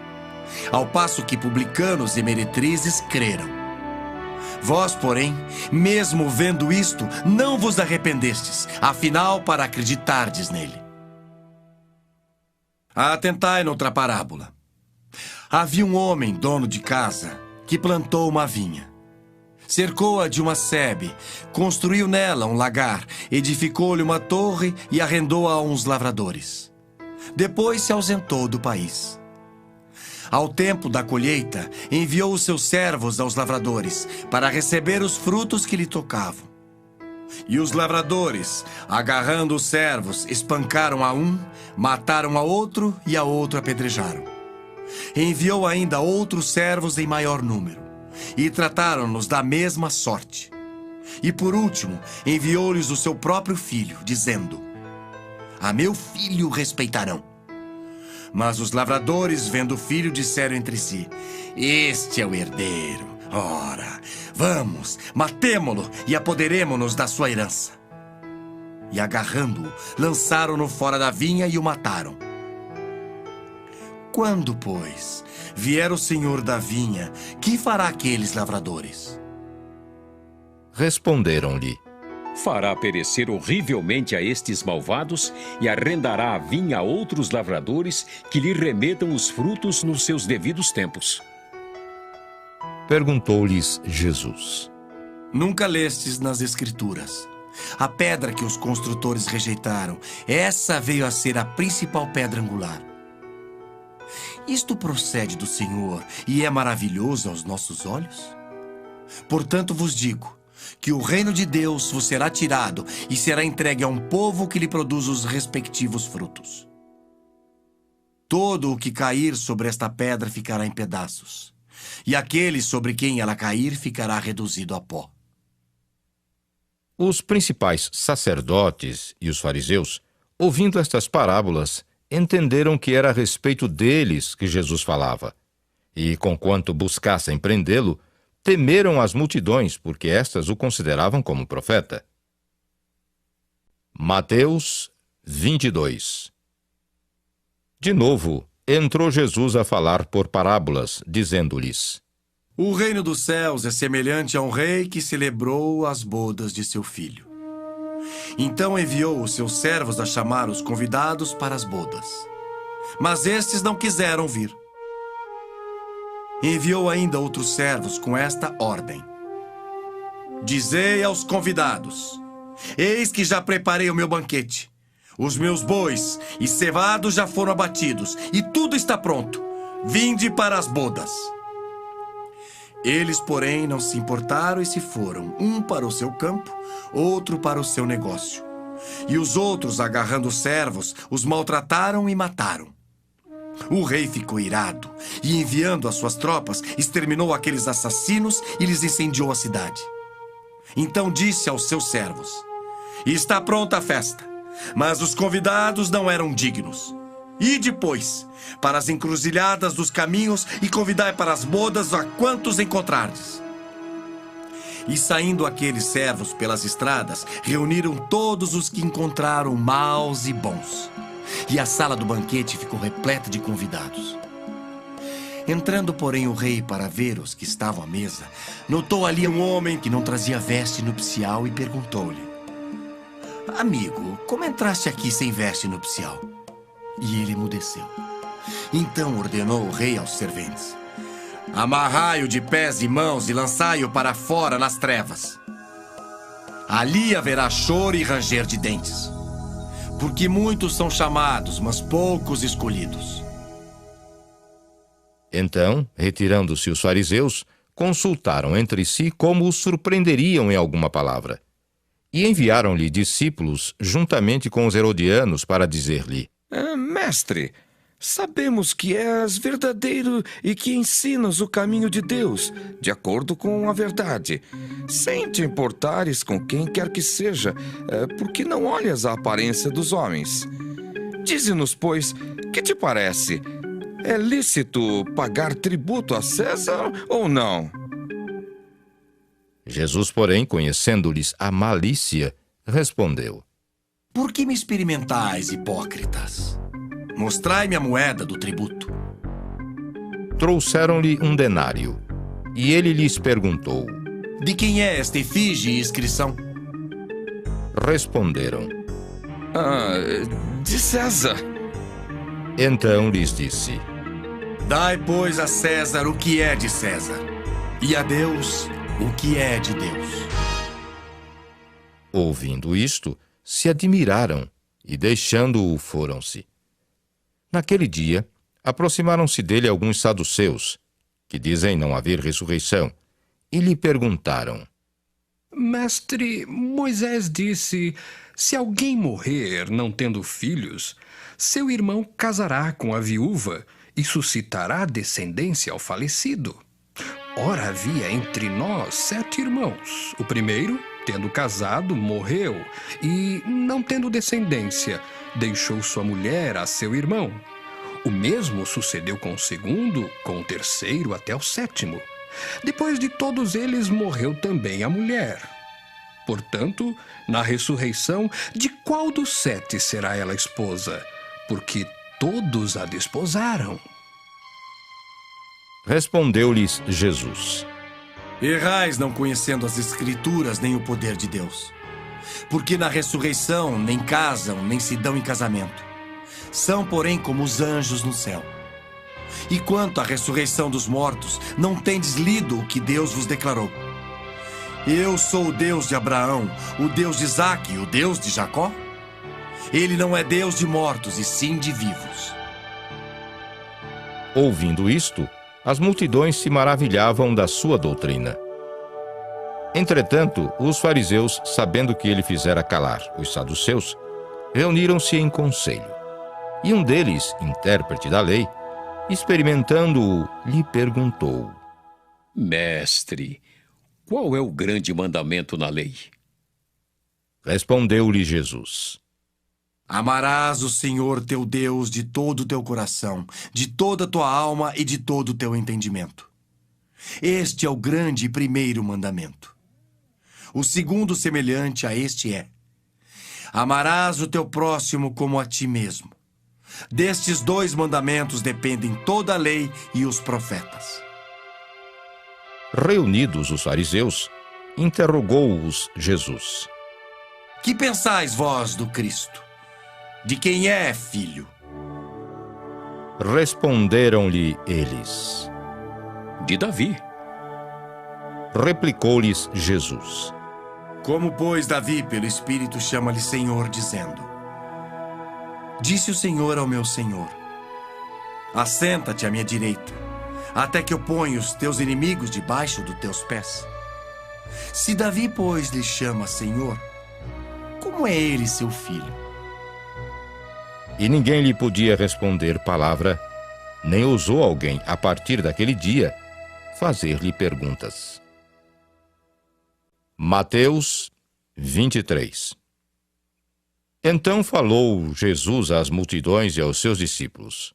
Ao passo que publicanos e meretrizes creram. Vós, porém, mesmo vendo isto, não vos arrependestes, afinal, para acreditardes nele. Atentai noutra parábola. Havia um homem, dono de casa, que plantou uma vinha. Cercou-a de uma sebe, construiu nela um lagar, edificou-lhe uma torre e arrendou-a a uns lavradores. Depois se ausentou do país. Ao tempo da colheita, enviou os seus servos aos lavradores para receber os frutos que lhe tocavam. E os lavradores, agarrando os servos, espancaram a um, mataram a outro e a outro apedrejaram. Enviou ainda outros servos em maior número, e trataram-nos da mesma sorte. E por último, enviou-lhes o seu próprio filho, dizendo: A meu filho respeitarão. Mas os lavradores, vendo o filho, disseram entre si: Este é o herdeiro. Ora, vamos, matemo-lo e apoderemo-nos da sua herança. E agarrando-o, lançaram-no fora da vinha e o mataram. Quando, pois, vier o senhor da vinha, que fará aqueles lavradores? Responderam-lhe: Fará perecer horrivelmente a estes malvados e arrendará a vinha a outros lavradores que lhe remetam os frutos nos seus devidos tempos. Perguntou-lhes Jesus: Nunca lestes nas Escrituras? A pedra que os construtores rejeitaram, essa veio a ser a principal pedra angular. Isto procede do Senhor e é maravilhoso aos nossos olhos? Portanto vos digo, que o reino de Deus vos será tirado e será entregue a um povo que lhe produz os respectivos frutos. Todo o que cair sobre esta pedra ficará em pedaços, e aquele sobre quem ela cair ficará reduzido a pó. Os principais sacerdotes e os fariseus, ouvindo estas parábolas, entenderam que era a respeito deles que Jesus falava. E, conquanto buscassem prendê-lo, temeram as multidões, porque estas o consideravam como profeta. Mateus 22. De novo, entrou Jesus a falar por parábolas, dizendo-lhes: O reino dos céus é semelhante a um rei que celebrou as bodas de seu filho. Então enviou os seus servos a chamar os convidados para as bodas. Mas estes não quiseram vir. Enviou ainda outros servos com esta ordem: Dizei aos convidados: Eis que já preparei o meu banquete. Os meus bois e cevados já foram abatidos, e tudo está pronto. Vinde para as bodas. Eles, porém, não se importaram e se foram, um para o seu campo, outro para o seu negócio. E os outros, agarrando os servos, os maltrataram e mataram. O rei ficou irado e, enviando as suas tropas, exterminou aqueles assassinos e lhes incendiou a cidade. Então disse aos seus servos: está pronta a festa, mas os convidados não eram dignos. Ide, pois, para as encruzilhadas dos caminhos e convidai para as bodas a quantos encontrardes. E saindo aqueles servos pelas estradas, reuniram todos os que encontraram, maus e bons. E a sala do banquete ficou repleta de convidados. Entrando, porém, o rei para ver os que estavam à mesa, notou ali um homem que não trazia veste nupcial e perguntou-lhe: amigo, como entraste aqui sem veste nupcial? E ele emudeceu. Então ordenou o rei aos serventes: amarrai-o de pés e mãos e lançai-o para fora nas trevas. Ali haverá choro e ranger de dentes, porque muitos são chamados, mas poucos escolhidos. Então, retirando-se os fariseus, consultaram entre si como os surpreenderiam em alguma palavra. E enviaram-lhe discípulos juntamente com os herodianos para dizer-lhe: Mestre, sabemos que és verdadeiro e que ensinas o caminho de Deus, de acordo com a verdade, sem te importares com quem quer que seja, porque não olhas a aparência dos homens. Dize-nos, pois, que te parece? É lícito pagar tributo a César ou não? Jesus, porém, conhecendo-lhes a malícia, respondeu: por que me experimentais, hipócritas? Mostrai-me a moeda do tributo. Trouxeram-lhe um denário, e ele lhes perguntou: de quem é esta efígie e inscrição? Responderam: de César. Então lhes disse: dai, pois, a César o que é de César, e a Deus o que é de Deus. Ouvindo isto, se admiraram e, deixando-o, foram-se. Naquele dia, aproximaram-se dele alguns saduceus, que dizem não haver ressurreição, e lhe perguntaram: Mestre, Moisés disse: se alguém morrer não tendo filhos, seu irmão casará com a viúva e suscitará descendência ao falecido. Ora, havia entre nós 7 irmãos. O primeiro, tendo casado, morreu e, não tendo descendência, deixou sua mulher a seu irmão. O mesmo sucedeu com o segundo, com o terceiro até o 7º. Depois de todos eles, morreu também a mulher. Portanto, na ressurreição, de qual dos 7 será ela esposa? Porque todos a desposaram. Respondeu-lhes Jesus: errais não conhecendo as Escrituras nem o poder de Deus. Porque na ressurreição nem casam, nem se dão em casamento. São, porém, como os anjos no céu. E quanto à ressurreição dos mortos, não tendes lido o que Deus vos declarou: eu sou o Deus de Abraão, o Deus de Isaque e o Deus de Jacó? Ele não é Deus de mortos, e sim de vivos. Ouvindo isto, as multidões se maravilhavam da sua doutrina. Entretanto, os fariseus, sabendo que ele fizera calar os saduceus, reuniram-se em conselho. E um deles, intérprete da lei, experimentando-o, lhe perguntou: Mestre, qual é o grande mandamento na lei? Respondeu-lhe Jesus: amarás o Senhor teu Deus de todo o teu coração, de toda a tua alma e de todo o teu entendimento. Este é o grande e primeiro mandamento. O segundo, semelhante a este, é: amarás o teu próximo como a ti mesmo. Destes 2 mandamentos dependem toda a lei e os profetas. Reunidos os fariseus, interrogou-os Jesus: que pensais vós do Cristo? De quem é filho? Responderam-lhe eles: de Davi. Replicou-lhes Jesus: como, pois, Davi, pelo Espírito, chama-lhe Senhor, dizendo: disse o Senhor ao meu Senhor: assenta-te à minha direita, até que eu ponha os teus inimigos debaixo dos teus pés. Se Davi, pois, lhe chama Senhor, como é ele seu filho? E ninguém lhe podia responder palavra, nem ousou alguém, a partir daquele dia, fazer-lhe perguntas. Mateus 23. Então falou Jesus às multidões e aos seus discípulos.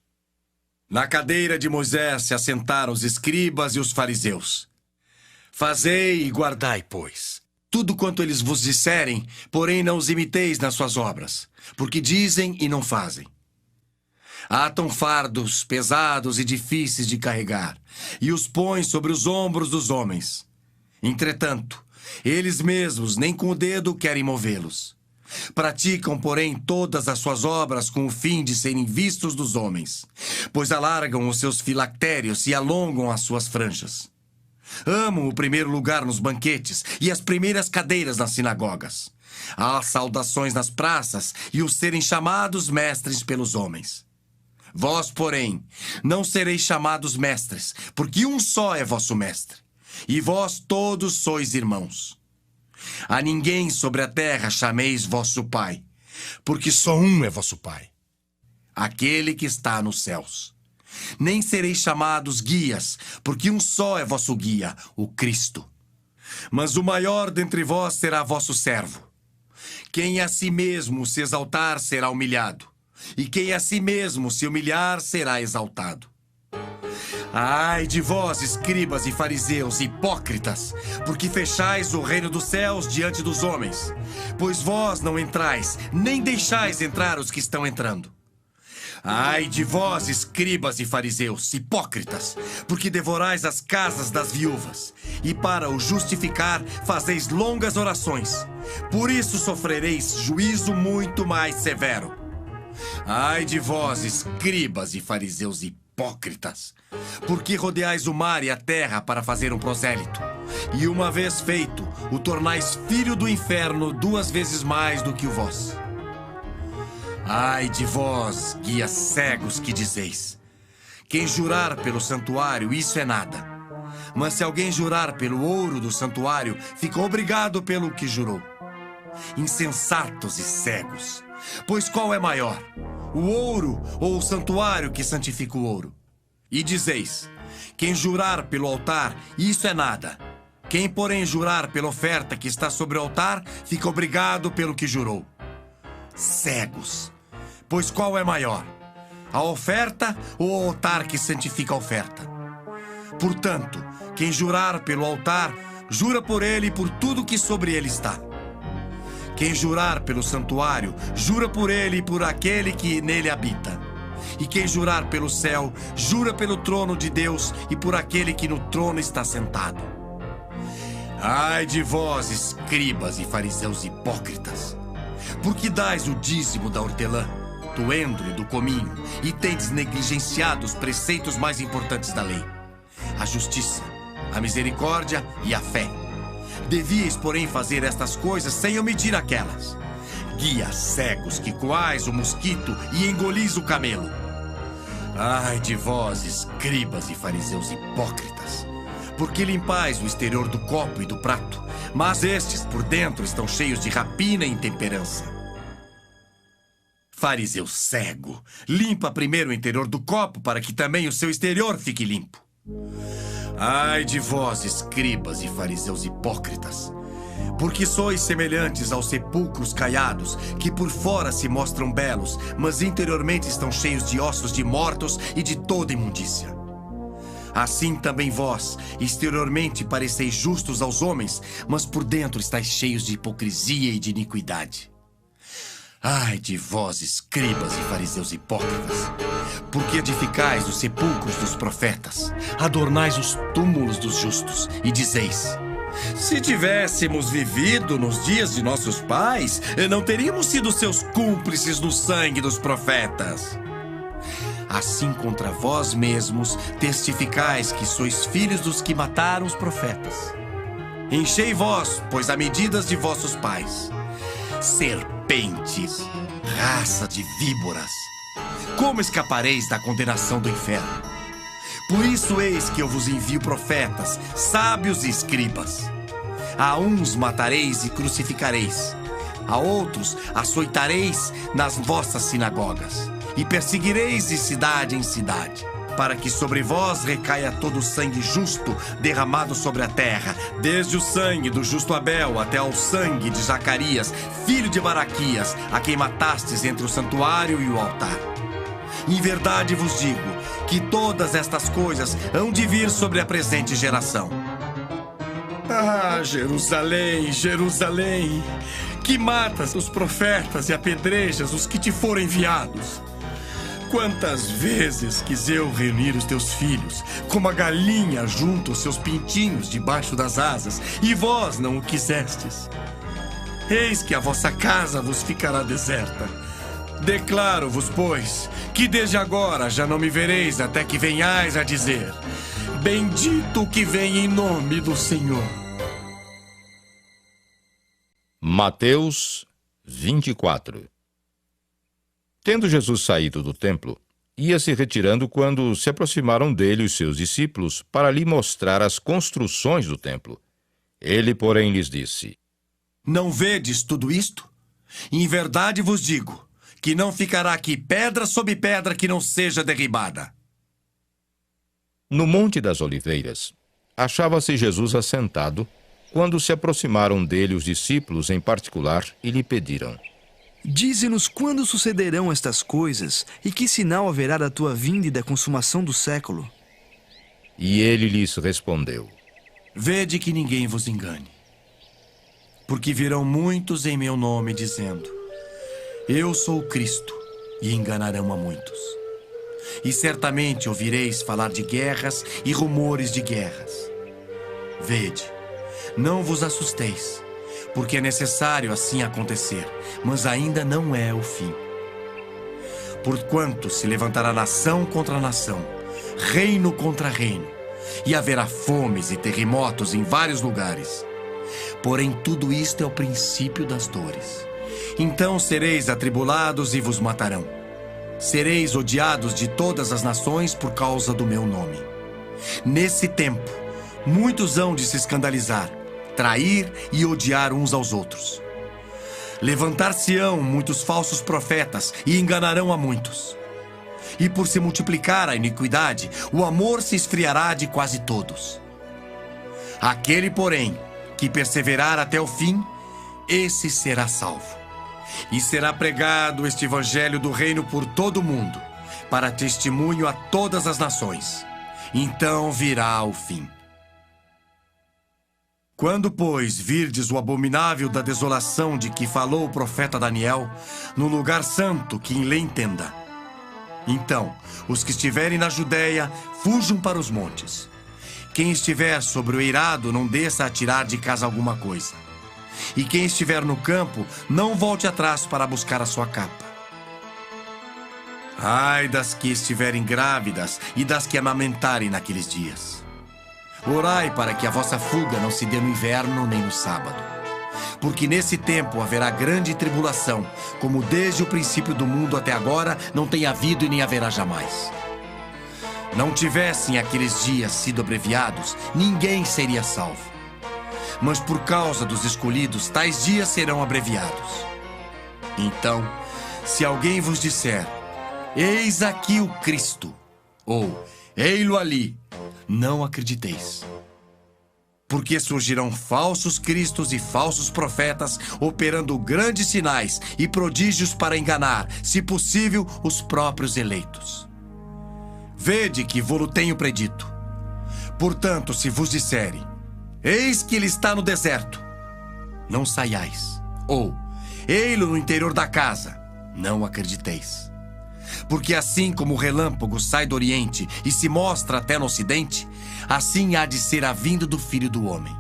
Na cadeira de Moisés se assentaram os escribas e os fariseus. Fazei e guardai, pois, tudo quanto eles vos disserem, porém não os imiteis nas suas obras, porque dizem e não fazem. Atam fardos pesados e difíceis de carregar, e os põem sobre os ombros dos homens. Entretanto, eles mesmos nem com o dedo querem movê-los. Praticam, porém, todas as suas obras com o fim de serem vistos dos homens, pois alargam os seus filactérios e alongam as suas franjas. Amam o primeiro lugar nos banquetes e as primeiras cadeiras nas sinagogas, as saudações nas praças e os serem chamados mestres pelos homens. Vós, porém, não sereis chamados mestres, porque um só é vosso mestre, e vós todos sois irmãos. A ninguém sobre a terra chameis vosso Pai, porque só um é vosso Pai, aquele que está nos céus. Nem sereis chamados guias, porque um só é vosso guia, o Cristo. Mas o maior dentre vós será vosso servo. Quem a si mesmo se exaltar será humilhado, e quem a si mesmo se humilhar será exaltado. Ai de vós, escribas e fariseus, hipócritas, porque fechais o reino dos céus diante dos homens, pois vós não entrais, nem deixais entrar os que estão entrando. Ai de vós, escribas e fariseus, hipócritas, porque devorais as casas das viúvas, e para o justificar fazeis longas orações. Por isso sofrereis juízo muito mais severo. Ai de vós, escribas e fariseus hipócritas, porque rodeais o mar e a terra para fazer um prosélito, e uma vez feito, o tornais filho do inferno 2 vezes mais do que o vosso. Ai de vós, guias cegos, que dizeis: quem jurar pelo santuário, isso é nada. Mas se alguém jurar pelo ouro do santuário, fica obrigado pelo que jurou. Insensatos e cegos! Pois qual é maior, o ouro ou o santuário que santifica o ouro? E dizeis: quem jurar pelo altar, isso é nada. Quem, porém, jurar pela oferta que está sobre o altar, fica obrigado pelo que jurou. Cegos! Pois qual é maior, a oferta ou o altar que santifica a oferta? Portanto, quem jurar pelo altar, jura por ele e por tudo que sobre ele está. Quem jurar pelo santuário, jura por ele e por aquele que nele habita. E quem jurar pelo céu, jura pelo trono de Deus e por aquele que no trono está sentado. Ai de vós, escribas e fariseus hipócritas, porque dais o dízimo da hortelã, do endro e do cominho, e tendes negligenciado os preceitos mais importantes da lei: a justiça, a misericórdia e a fé. Devíeis, porém, fazer estas coisas sem omitir aquelas. Guias cegos, que coais o mosquito e engolis o camelo. Ai de vós, escribas e fariseus hipócritas, porque limpais o exterior do copo e do prato, mas estes por dentro estão cheios de rapina e intemperança. Fariseu cego, limpa primeiro o interior do copo para que também o seu exterior fique limpo. Ai de vós, escribas e fariseus hipócritas, porque sois semelhantes aos sepulcros caiados, que por fora se mostram belos, mas interiormente estão cheios de ossos de mortos e de toda imundícia. Assim também vós, exteriormente pareceis justos aos homens, mas por dentro estáis cheios de hipocrisia e de iniquidade. Ai de vós, escribas e fariseus hipócritas, porque edificais os sepulcros dos profetas, adornais os túmulos dos justos, e dizeis: se tivéssemos vivido nos dias de nossos pais, não teríamos sido seus cúmplices no sangue dos profetas. Assim contra vós mesmos testificais que sois filhos dos que mataram os profetas. Enchei vós, pois, a medidas de vossos pais. Serpentes, raça de víboras, como escapareis da condenação do inferno? Por isso eis que eu vos envio profetas, sábios e escribas. A uns matareis e crucificareis, a outros açoitareis nas vossas sinagogas, e perseguireis de cidade em cidade. para que sobre vós recaia todo o sangue justo derramado sobre a terra, desde o sangue do justo Abel até ao sangue de Zacarias, filho de Baraquias, a quem matastes entre o santuário e o altar. Em verdade vos digo que todas estas coisas hão de vir sobre a presente geração. Ah, Jerusalém, Jerusalém, que matas os profetas e apedrejas os que te foram enviados. Quantas vezes quis eu reunir os teus filhos, como a galinha junta os seus pintinhos debaixo das asas, e vós não o quisestes. Eis que a vossa casa vos ficará deserta. Declaro-vos, pois, que desde agora já não me vereis até que venhais a dizer: bendito o que vem em nome do Senhor. Mateus 24. Tendo Jesus saído do templo, ia se retirando quando se aproximaram dele os seus discípulos para lhe mostrar as construções do templo. Ele, porém, lhes disse: Não vedes tudo isto? Em verdade vos digo que não ficará aqui pedra sobre pedra que não seja derribada. No Monte das Oliveiras, achava-se Jesus assentado, quando se aproximaram dele os discípulos em particular e lhe pediram: Dize-nos quando sucederão estas coisas e que sinal haverá da tua vinda e da consumação do século. E ele lhes respondeu: Vede que ninguém vos engane, porque virão muitos em meu nome dizendo: Eu sou o Cristo, e enganarão a muitos. E certamente ouvireis falar de guerras e rumores de guerras. Vede, não vos assusteis, porque é necessário assim acontecer, mas ainda não é o fim. Porquanto se levantará nação contra nação, reino contra reino, e haverá fomes e terremotos em vários lugares. Porém, tudo isto é o princípio das dores. Então sereis atribulados e vos matarão. Sereis odiados de todas as nações por causa do meu nome. Nesse tempo, muitos hão de se escandalizar, trair e odiar uns aos outros. Levantar-se-ão muitos falsos profetas e enganarão a muitos. E por se multiplicar a iniquidade, o amor se esfriará de quase todos. Aquele, porém, que perseverar até o fim, esse será salvo. E será pregado este evangelho do reino por todo o mundo, para testemunho a todas as nações. Então virá o fim. Quando, pois, virdes o abominável da desolação de que falou o profeta Daniel, no lugar santo, que lhe entenda. Então, os que estiverem na Judéia, fujam para os montes. Quem estiver sobre o eirado, não desça a tirar de casa alguma coisa. E quem estiver no campo, não volte atrás para buscar a sua capa. Ai das que estiverem grávidas e das que amamentarem naqueles dias. Orai para que a vossa fuga não se dê no inverno nem no sábado. Porque nesse tempo haverá grande tribulação, como desde o princípio do mundo até agora não tem havido e nem haverá jamais. Não tivessem aqueles dias sido abreviados, ninguém seria salvo. Mas por causa dos escolhidos, tais dias serão abreviados. Então, se alguém vos disser: Eis aqui o Cristo, ou ei-lo ali, não acrediteis. Porque surgirão falsos cristos e falsos profetas, operando grandes sinais e prodígios para enganar, se possível, os próprios eleitos. Vede que vou-lo tenho predito. Portanto, se vos disserem: Eis que ele está no deserto, não saiais. Ou, ei-lo no interior da casa, não acrediteis. Porque assim como o relâmpago sai do oriente e se mostra até no ocidente, assim há de ser a vinda do Filho do Homem.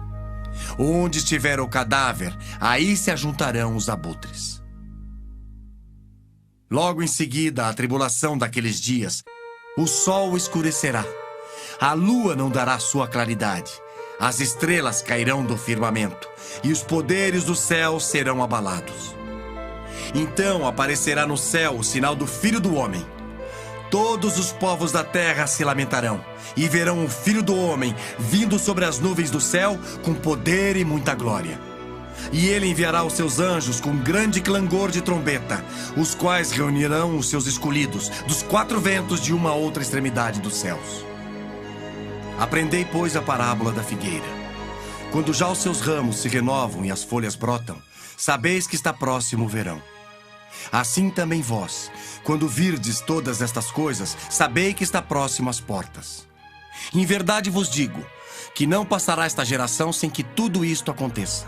Onde estiver o cadáver, aí se ajuntarão os abutres. Logo em seguida, a tribulação daqueles dias, o sol escurecerá, a lua não dará sua claridade, as estrelas cairão do firmamento, e os poderes do céu serão abalados. Então aparecerá no céu o sinal do Filho do Homem. Todos os povos da terra se lamentarão, e verão o Filho do Homem vindo sobre as nuvens do céu com poder e muita glória. E ele enviará os seus anjos com grande clangor de trombeta, os quais reunirão os seus escolhidos dos 4 ventos de uma a outra extremidade dos céus. Aprendei, pois, a parábola da figueira. Quando já os seus ramos se renovam e as folhas brotam, sabeis que está próximo o verão. Assim também vós, quando virdes todas estas coisas, sabei que está próximo às portas. Em verdade vos digo, que não passará esta geração sem que tudo isto aconteça.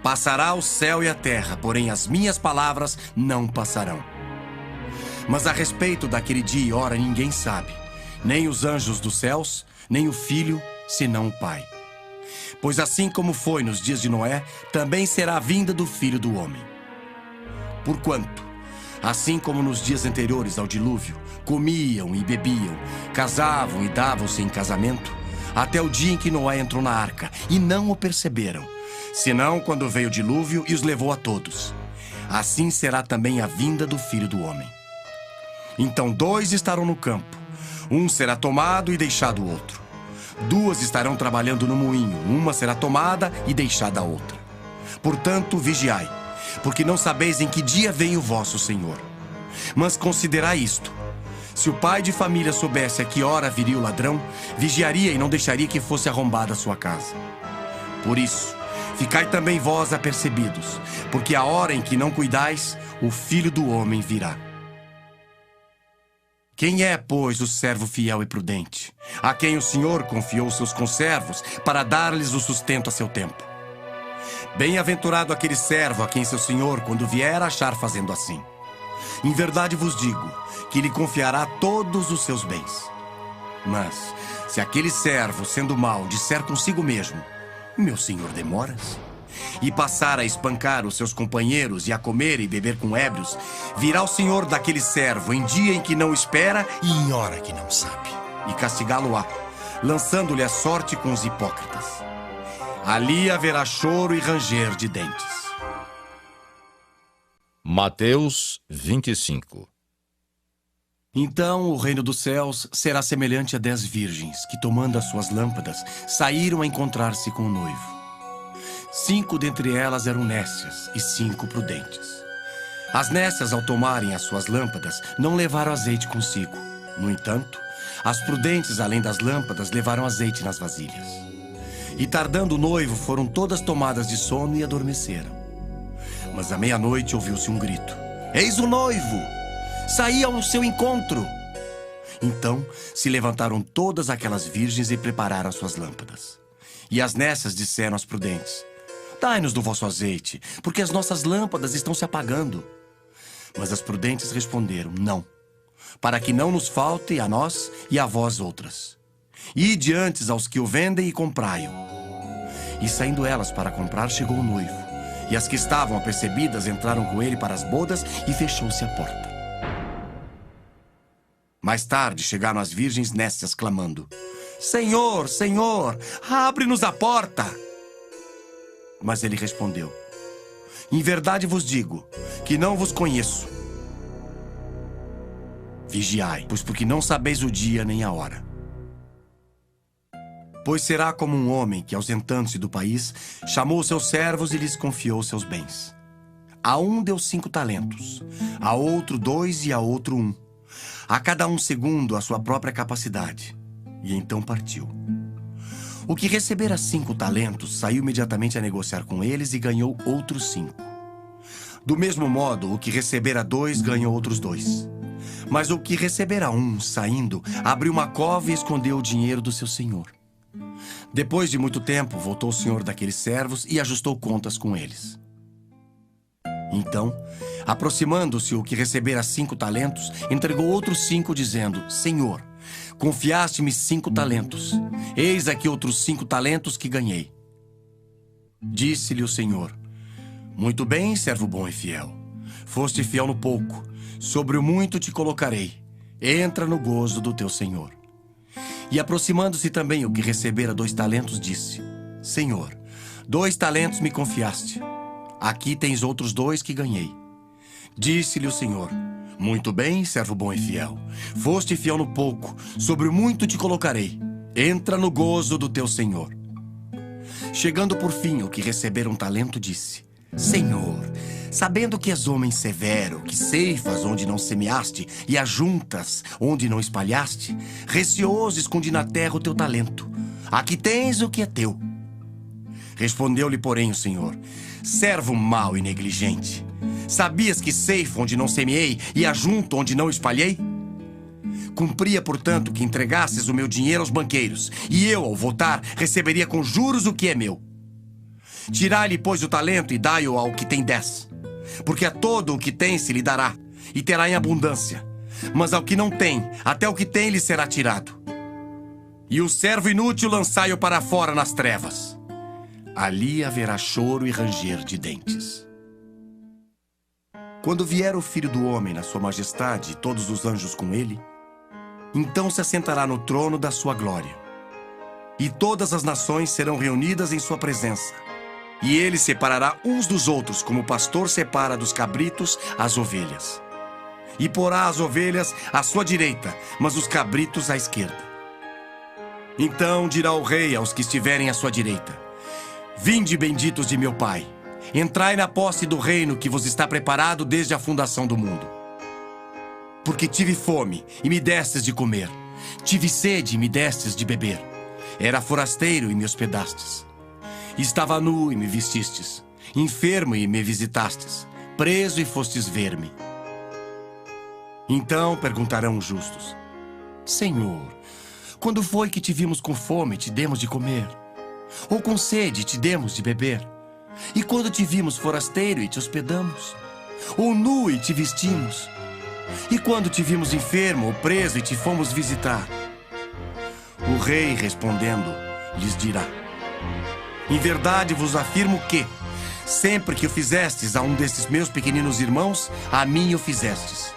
Passará o céu e a terra, porém as minhas palavras não passarão. Mas a respeito daquele dia e hora ninguém sabe, nem os anjos dos céus, nem o Filho, senão o Pai. Pois assim como foi nos dias de Noé, também será a vinda do Filho do Homem. Porquanto, assim como nos dias anteriores ao dilúvio, comiam e bebiam, casavam e davam-se em casamento, até o dia em que Noé entrou na arca, e não o perceberam, senão quando veio o dilúvio e os levou a todos. Assim será também a vinda do Filho do Homem. Então 2 estarão no campo, um será tomado e deixado o outro. 2 estarão trabalhando no moinho, uma será tomada e deixada a outra. Portanto, vigiai, porque não sabeis em que dia vem o vosso Senhor. Mas considerai isto: se o pai de família soubesse a que hora viria o ladrão, vigiaria e não deixaria que fosse arrombada a sua casa. Por isso, ficai também vós apercebidos, porque a hora em que não cuidais, o Filho do Homem virá. Quem é, pois, o servo fiel e prudente, a quem o Senhor confiou seus conservos para dar-lhes o sustento a seu tempo? Bem-aventurado aquele servo a quem seu senhor, quando vier, achar fazendo assim. Em verdade vos digo que lhe confiará todos os seus bens. Mas, se aquele servo, sendo mau, disser consigo mesmo: meu senhor demora-se, e passar a espancar os seus companheiros e a comer e beber com ébrios, virá o senhor daquele servo em dia em que não espera e em hora que não sabe, e castigá-lo-á, lançando-lhe a sorte com os hipócritas. Ali haverá choro e ranger de dentes. Mateus 25. Então o reino dos céus será semelhante a 10 virgens que, tomando as suas lâmpadas, saíram a encontrar-se com o noivo. 5 dentre elas eram nécias e 5 prudentes. As nécias, ao tomarem as suas lâmpadas, não levaram azeite consigo. No entanto, as prudentes, além das lâmpadas, levaram azeite nas vasilhas. E tardando o noivo, foram todas tomadas de sono e adormeceram. Mas à meia-noite ouviu-se um grito: eis o noivo! Saí ao seu encontro! Então se levantaram todas aquelas virgens e prepararam as suas lâmpadas. E as nécias disseram às prudentes: dai-nos do vosso azeite, porque as nossas lâmpadas estão se apagando. Mas as prudentes responderam: não, para que não nos falte a nós e a vós outras. Ide antes aos que o vendem e comprai-o. E saindo elas para comprar, chegou o noivo. E as que estavam apercebidas entraram com ele para as bodas e fechou-se a porta. Mais tarde chegaram as virgens nécias clamando: Senhor, Senhor, abre-nos a porta. Mas ele respondeu: em verdade vos digo que não vos conheço. Vigiai, pois porque não sabeis o dia nem a hora. Pois será como um homem que, ausentando-se do país, chamou seus servos e lhes confiou seus bens. A um deu 5 talentos, a outro 2 e a outro 1, a cada um segundo a sua própria capacidade. E então partiu. O que recebera 5 talentos saiu imediatamente a negociar com eles e ganhou outros 5. Do mesmo modo, o que recebera 2 ganhou outros 2. Mas o que recebera 1, saindo, abriu uma cova e escondeu o dinheiro do seu senhor. Depois de muito tempo, voltou o senhor daqueles servos e ajustou contas com eles. Então, aproximando-se o que recebera 5 talentos, entregou outros 5, dizendo: Senhor, confiaste-me 5 talentos. Eis aqui outros 5 talentos que ganhei. Disse-lhe o senhor: muito bem, servo bom e fiel. Foste fiel no pouco, sobre o muito te colocarei. Entra no gozo do teu senhor. E aproximando-se também o que recebera 2 talentos, disse: Senhor, 2 talentos me confiaste. Aqui tens outros 2 que ganhei. Disse-lhe o senhor: muito bem, servo bom e fiel. Foste fiel no pouco, sobre o muito te colocarei. Entra no gozo do teu senhor. Chegando por fim o que receberam um talento, disse: Senhor, sabendo que és homem severo, que ceifas onde não semeaste e ajuntas onde não espalhaste, receoso escondi na terra o teu talento. Aqui tens o que é teu. Respondeu-lhe, porém, o Senhor: servo mau e negligente, sabias que ceifo onde não semeei e ajunto onde não espalhei? Cumpria, portanto, que entregasses o meu dinheiro aos banqueiros, e eu, ao voltar, receberia com juros o que é meu. Tirai-lhe, pois, o talento e dai-o ao que tem 10. Porque a todo o que tem se lhe dará, e terá em abundância. Mas ao que não tem, até o que tem lhe será tirado. E o servo inútil lançai-o para fora nas trevas. Ali haverá choro e ranger de dentes. Quando vier o Filho do Homem na sua majestade e todos os anjos com ele, então se assentará no trono da sua glória. E todas as nações serão reunidas em sua presença. E ele separará uns dos outros, como o pastor separa dos cabritos as ovelhas. E porá as ovelhas à sua direita, mas os cabritos à esquerda. Então dirá o rei aos que estiverem à sua direita: vinde, benditos de meu Pai, entrai na posse do reino que vos está preparado desde a fundação do mundo. Porque tive fome, e me destes de comer. Tive sede, e me destes de beber. Era forasteiro, e me hospedastes. Estava nu, e me vestistes. Enfermo, e me visitastes. Preso, e fostes ver-me. Então perguntarão os justos: Senhor, quando foi que te vimos com fome e te demos de comer? Ou com sede e te demos de beber? E quando te vimos forasteiro e te hospedamos? Ou nu e te vestimos? E quando te vimos enfermo ou preso e te fomos visitar? O rei, respondendo, lhes dirá: em verdade vos afirmo que, sempre que o fizestes a um desses meus pequeninos irmãos, a mim o fizestes.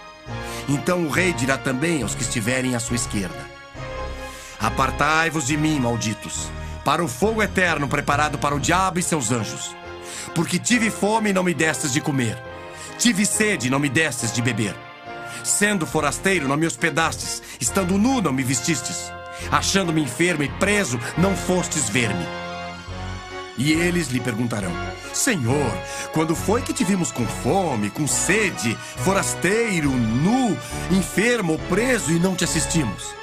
Então o rei dirá também aos que estiverem à sua esquerda: apartai-vos de mim, malditos, para o fogo eterno preparado para o diabo e seus anjos. Porque tive fome e não me destes de comer. Tive sede e não me destes de beber. Sendo forasteiro, não me hospedastes. Estando nu, não me vestistes. Achando-me enfermo e preso, não fostes ver-me. E eles lhe perguntarão: Senhor, quando foi que te vimos com fome, com sede, forasteiro, nu, enfermo ou preso e não te assistimos?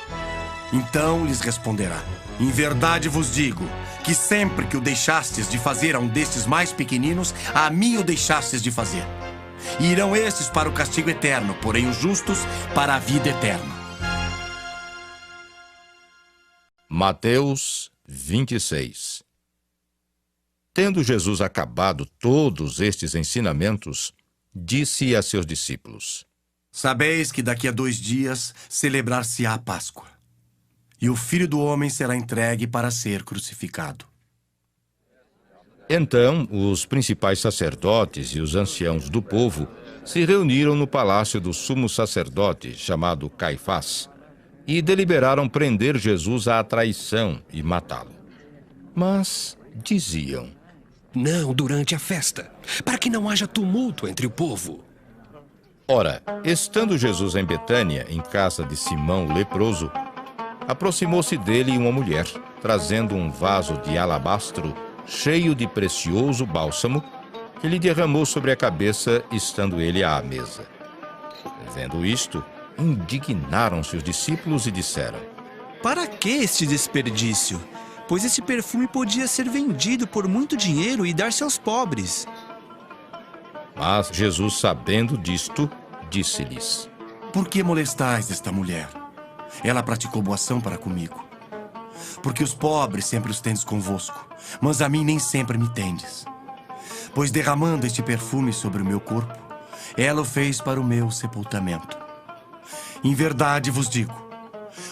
Então lhes responderá: em verdade vos digo, que sempre que o deixastes de fazer a um destes mais pequeninos, a mim o deixastes de fazer. E irão estes para o castigo eterno, porém os justos para a vida eterna. Mateus 26. Tendo Jesus acabado todos estes ensinamentos, disse a seus discípulos: sabeis que daqui a 2 dias celebrar-se-á a Páscoa, e o Filho do Homem será entregue para ser crucificado. Então, os principais sacerdotes e os anciãos do povo se reuniram no palácio do sumo sacerdote, chamado Caifás, e deliberaram prender Jesus à traição e matá-lo. Mas diziam: não durante a festa, para que não haja tumulto entre o povo. Ora, estando Jesus em Betânia, em casa de Simão o leproso, aproximou-se dele uma mulher, trazendo um vaso de alabastro cheio de precioso bálsamo, que lhe derramou sobre a cabeça, estando ele à mesa. Vendo isto, indignaram-se os discípulos e disseram: para que este desperdício? Pois esse perfume podia ser vendido por muito dinheiro e dar-se aos pobres. Mas Jesus, sabendo disto, disse-lhes: por que molestais esta mulher? Ela praticou boa ação para comigo. Porque os pobres sempre os tendes convosco, mas a mim nem sempre me tendes. Pois derramando este perfume sobre o meu corpo, ela o fez para o meu sepultamento. Em verdade vos digo,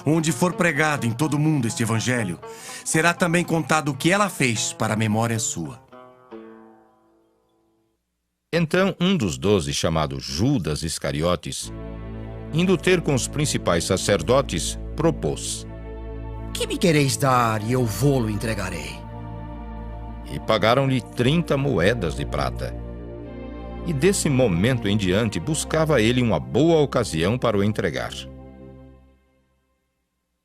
onde for pregado em todo o mundo este evangelho, será também contado o que ela fez para a memória sua. Então um dos 12, chamado Judas Iscariotes, indo ter com os principais sacerdotes, propôs: que me quereis dar e eu vô-lo entregarei? E pagaram-lhe 30 moedas de prata. E desse momento em diante buscava ele uma boa ocasião para o entregar.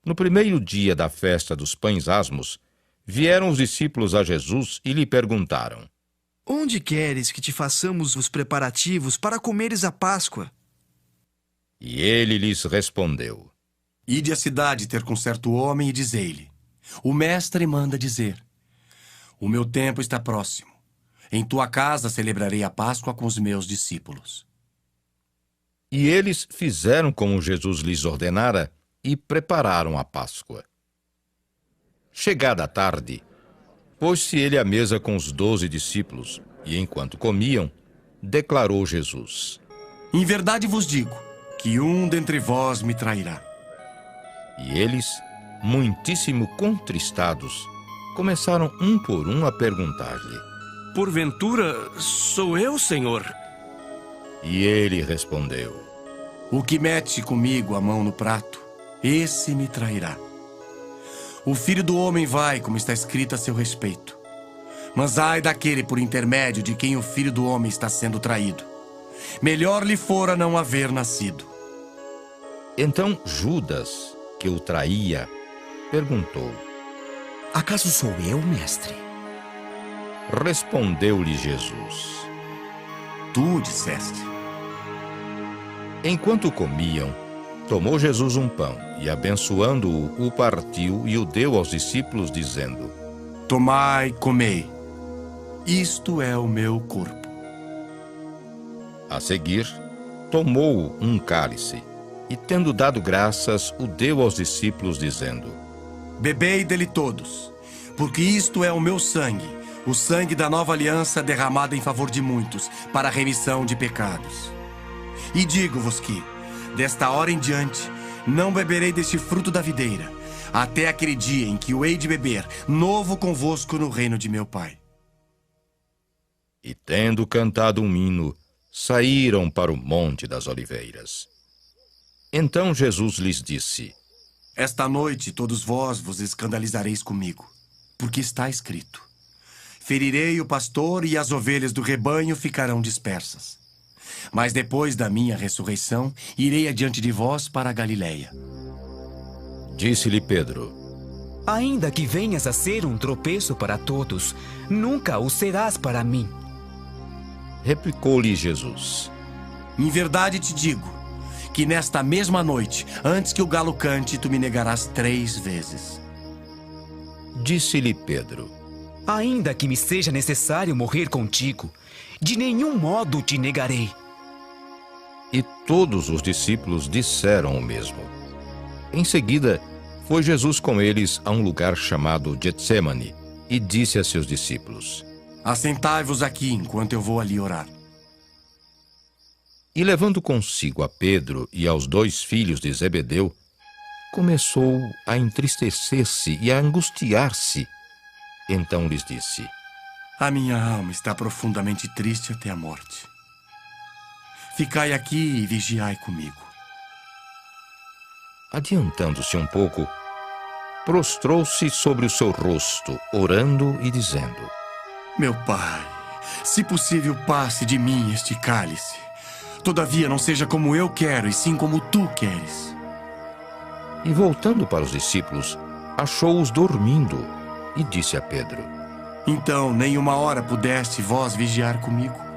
No primeiro dia da festa dos pães asmos, vieram os discípulos a Jesus e lhe perguntaram: Onde queres que te façamos os preparativos para comeres a Páscoa? E ele lhes respondeu: Ide à cidade ter com certo homem e dizei-lhe: O mestre manda dizer: O meu tempo está próximo. Em tua casa celebrarei a Páscoa com os meus discípulos. E eles fizeram como Jesus lhes ordenara e prepararam a Páscoa. Chegada a tarde, pôs-se ele à mesa com os 12 discípulos, e enquanto comiam, declarou Jesus: Em verdade vos digo que um dentre vós me trairá. E eles, muitíssimo contristados, começaram um por um a perguntar-lhe: Porventura, sou eu, Senhor? E ele respondeu: O que mete comigo a mão no prato, esse me trairá. O Filho do Homem vai, como está escrito a seu respeito. Mas ai daquele por intermédio de quem o Filho do Homem está sendo traído. Melhor lhe fora não haver nascido. Então Judas, que o traía, perguntou: Acaso sou eu, mestre? Respondeu-lhe Jesus: Tu disseste. Enquanto comiam, tomou Jesus um pão e, abençoando-o, o partiu e o deu aos discípulos, dizendo: Tomai, comei. Isto é o meu corpo. A seguir, tomou um cálice e, tendo dado graças, o deu aos discípulos, dizendo: Bebei dele todos, porque isto é o meu sangue, o sangue da nova aliança derramado em favor de muitos, para a remissão de pecados. E digo-vos que, desta hora em diante, não beberei deste fruto da videira, até aquele dia em que o hei de beber, novo convosco no reino de meu Pai. E tendo cantado um hino, saíram para o Monte das Oliveiras. Então Jesus lhes disse: Esta noite todos vós vos escandalizareis comigo, porque está escrito: Ferirei o pastor e as ovelhas do rebanho ficarão dispersas. Mas depois da minha ressurreição, irei adiante de vós para a Galileia. Disse-lhe Pedro: Ainda que venhas a ser um tropeço para todos, nunca o serás para mim. Replicou-lhe Jesus: Em verdade te digo, que nesta mesma noite, antes que o galo cante, tu me negarás 3 vezes. Disse-lhe Pedro: Ainda que me seja necessário morrer contigo, de nenhum modo te negarei. E todos os discípulos disseram o mesmo. Em seguida, foi Jesus com eles a um lugar chamado Getsemane e disse a seus discípulos: Assentai-vos aqui enquanto eu vou ali orar. E levando consigo a Pedro e aos 2 filhos de Zebedeu, começou a entristecer-se e a angustiar-se. Então lhes disse: A minha alma está profundamente triste até a morte. Ficai aqui e vigiai comigo. Adiantando-se um pouco, prostrou-se sobre o seu rosto, orando e dizendo: Meu Pai, se possível, passe de mim este cálice. Todavia, não seja como eu quero, e sim como tu queres. E voltando para os discípulos, achou-os dormindo e disse a Pedro: Então, nem uma hora pudeste vós vigiar comigo?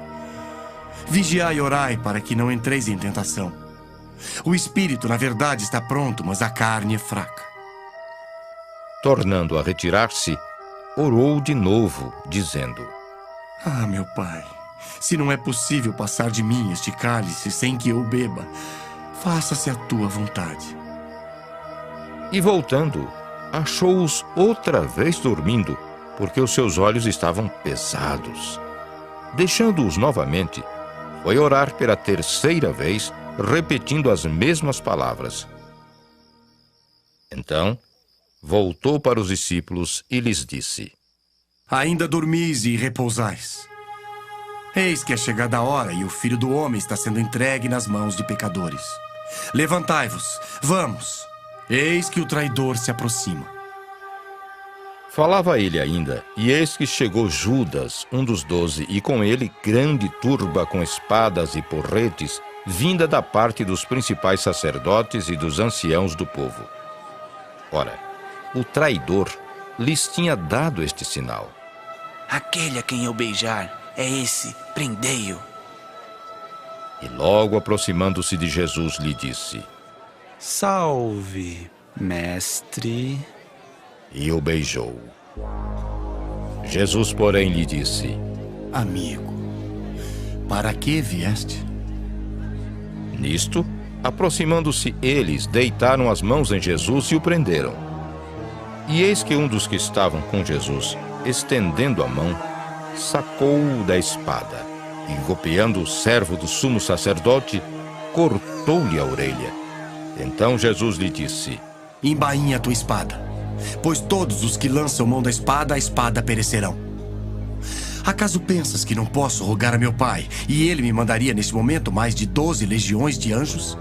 Vigiai e orai para que não entreis em tentação. O espírito, na verdade, está pronto, mas a carne é fraca. Tornando a retirar-se, orou de novo, dizendo: Ah, meu Pai, se não é possível passar de mim este cálice sem que eu o beba, faça-se a tua vontade. E voltando, achou-os outra vez dormindo, porque os seus olhos estavam pesados. Deixando-os novamente, foi orar pela 3ª vez, repetindo as mesmas palavras. Então, voltou para os discípulos e lhes disse: Ainda dormis e repousais. Eis que é chegada a hora e o Filho do Homem está sendo entregue nas mãos de pecadores. Levantai-vos, vamos. Eis que o traidor se aproxima. Falava ele ainda, e eis que chegou Judas, um dos 12, e com ele grande turba com espadas e porretes, vinda da parte dos principais sacerdotes e dos anciãos do povo. Ora, o traidor lhes tinha dado este sinal. Aquele a quem eu beijar, é esse, prendei-o. E logo aproximando-se de Jesus, lhe disse: Salve, mestre. E o beijou. Jesus, porém, lhe disse: Amigo, para que vieste? Nisto, aproximando-se eles, deitaram as mãos em Jesus e o prenderam. E eis que um dos que estavam com Jesus, estendendo a mão, sacou-o da espada e, golpeando o servo do sumo sacerdote, cortou-lhe a orelha. Então Jesus lhe disse: Embainha a tua espada, pois todos os que lançam mão da espada, a espada perecerão. Acaso pensas que não posso rogar a meu pai, e ele me mandaria neste momento mais de 12 legiões de anjos?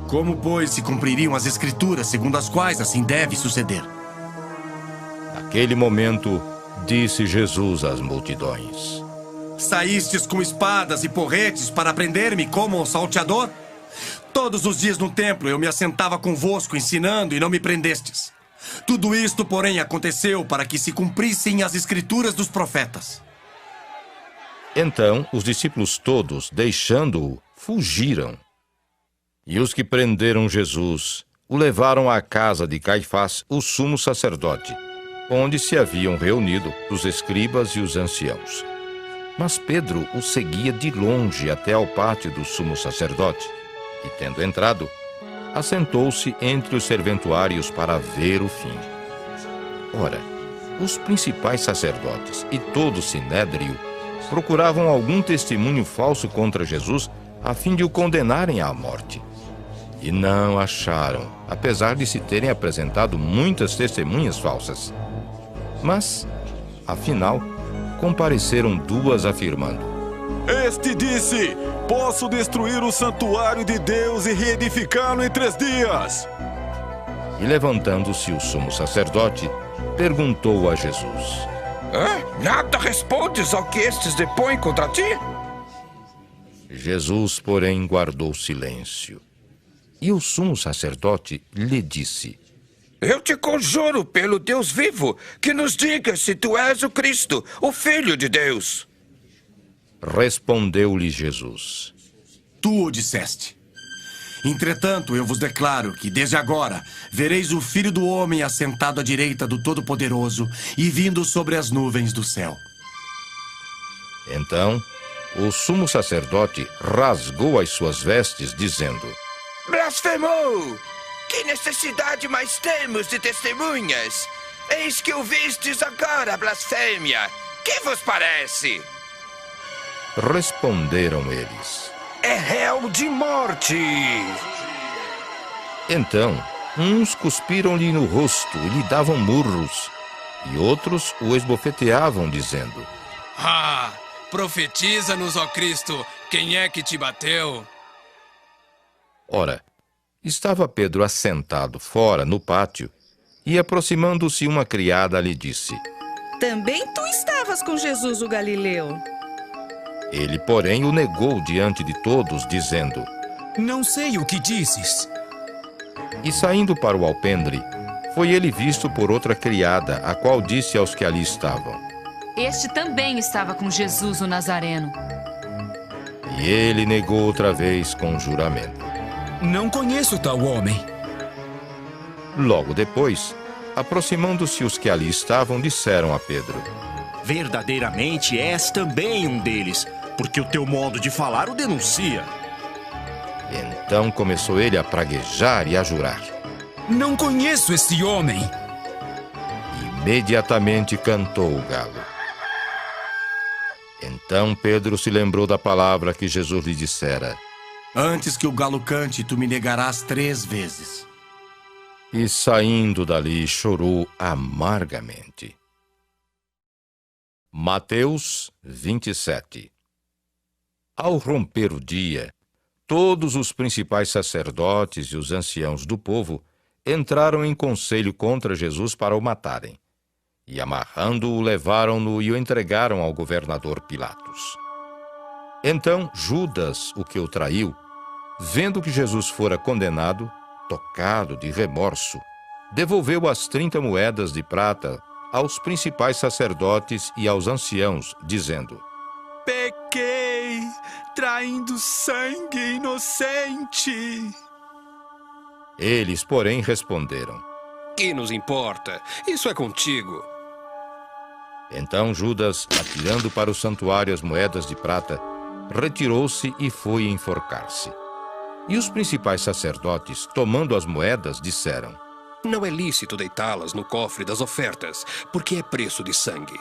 Como, pois, se cumpririam as escrituras segundo as quais assim deve suceder? Naquele momento, disse Jesus às multidões: Saístes com espadas e porretes para prender-me como um salteador? Todos os dias no templo eu me assentava convosco ensinando e não me prendestes. Tudo isto, porém, aconteceu para que se cumprissem as escrituras dos profetas. Então os discípulos todos, deixando-o, fugiram. E os que prenderam Jesus o levaram à casa de Caifás, o sumo sacerdote, onde se haviam reunido os escribas e os anciãos. Mas Pedro o seguia de longe até ao pátio do sumo sacerdote, e, tendo entrado, assentou-se entre os serventuários para ver o fim. Ora, os principais sacerdotes e todo o sinédrio procuravam algum testemunho falso contra Jesus a fim de o condenarem à morte. E não acharam, apesar de se terem apresentado muitas testemunhas falsas. Mas, afinal, compareceram duas afirmando: Este disse: Posso destruir o santuário de Deus e reedificá-lo em 3 dias. E levantando-se o sumo sacerdote, perguntou a Jesus: Nada respondes ao que estes depõem contra ti? Jesus, porém, guardou silêncio. E o sumo sacerdote lhe disse: Eu te conjuro pelo Deus vivo, que nos diga se tu és o Cristo, o Filho de Deus. Respondeu-lhe Jesus: Tu o disseste. Entretanto, eu vos declaro que, desde agora, vereis o Filho do Homem assentado à direita do Todo-Poderoso e vindo sobre as nuvens do céu. Então, o sumo sacerdote rasgou as suas vestes, dizendo: Blasfemou! Que necessidade mais temos de testemunhas? Eis que ouvistes agora a blasfêmia. Que vos parece? Responderam eles: É réu de morte. Então, uns cuspiram-lhe no rosto e lhe davam murros, e outros o esbofeteavam, dizendo: Profetiza-nos, ó Cristo, quem é que te bateu? Ora, estava Pedro assentado fora no pátio, e aproximando-se uma criada lhe disse: Também tu estavas com Jesus o Galileu. Ele, porém, o negou diante de todos, dizendo: Não sei o que dizes. E saindo para o alpendre, foi ele visto por outra criada, a qual disse aos que ali estavam: Este também estava com Jesus o Nazareno. E ele negou outra vez com juramento: Não conheço tal homem. Logo depois, aproximando-se os que ali estavam, disseram a Pedro: Verdadeiramente és também um deles, porque o teu modo de falar o denuncia. Então começou ele a praguejar e a jurar: Não conheço esse homem. Imediatamente cantou o galo. Então Pedro se lembrou da palavra que Jesus lhe dissera: Antes que o galo cante, tu me negarás 3 vezes. E saindo dali, chorou amargamente. Mateus 27. Ao romper o dia, todos os principais sacerdotes e os anciãos do povo entraram em conselho contra Jesus para o matarem. E amarrando-o, levaram-no e o entregaram ao governador Pilatos. Então Judas, o que o traiu, vendo que Jesus fora condenado, tocado de remorso, devolveu as 30 moedas de prata aos principais sacerdotes e aos anciãos, dizendo: Pequei, traindo sangue inocente. Eles, porém, responderam: Que nos importa? Isso é contigo. Então Judas, atirando para o santuário as moedas de prata, retirou-se e foi enforcar-se. E os principais sacerdotes, tomando as moedas, disseram: Não é lícito deitá-las no cofre das ofertas, porque é preço de sangue.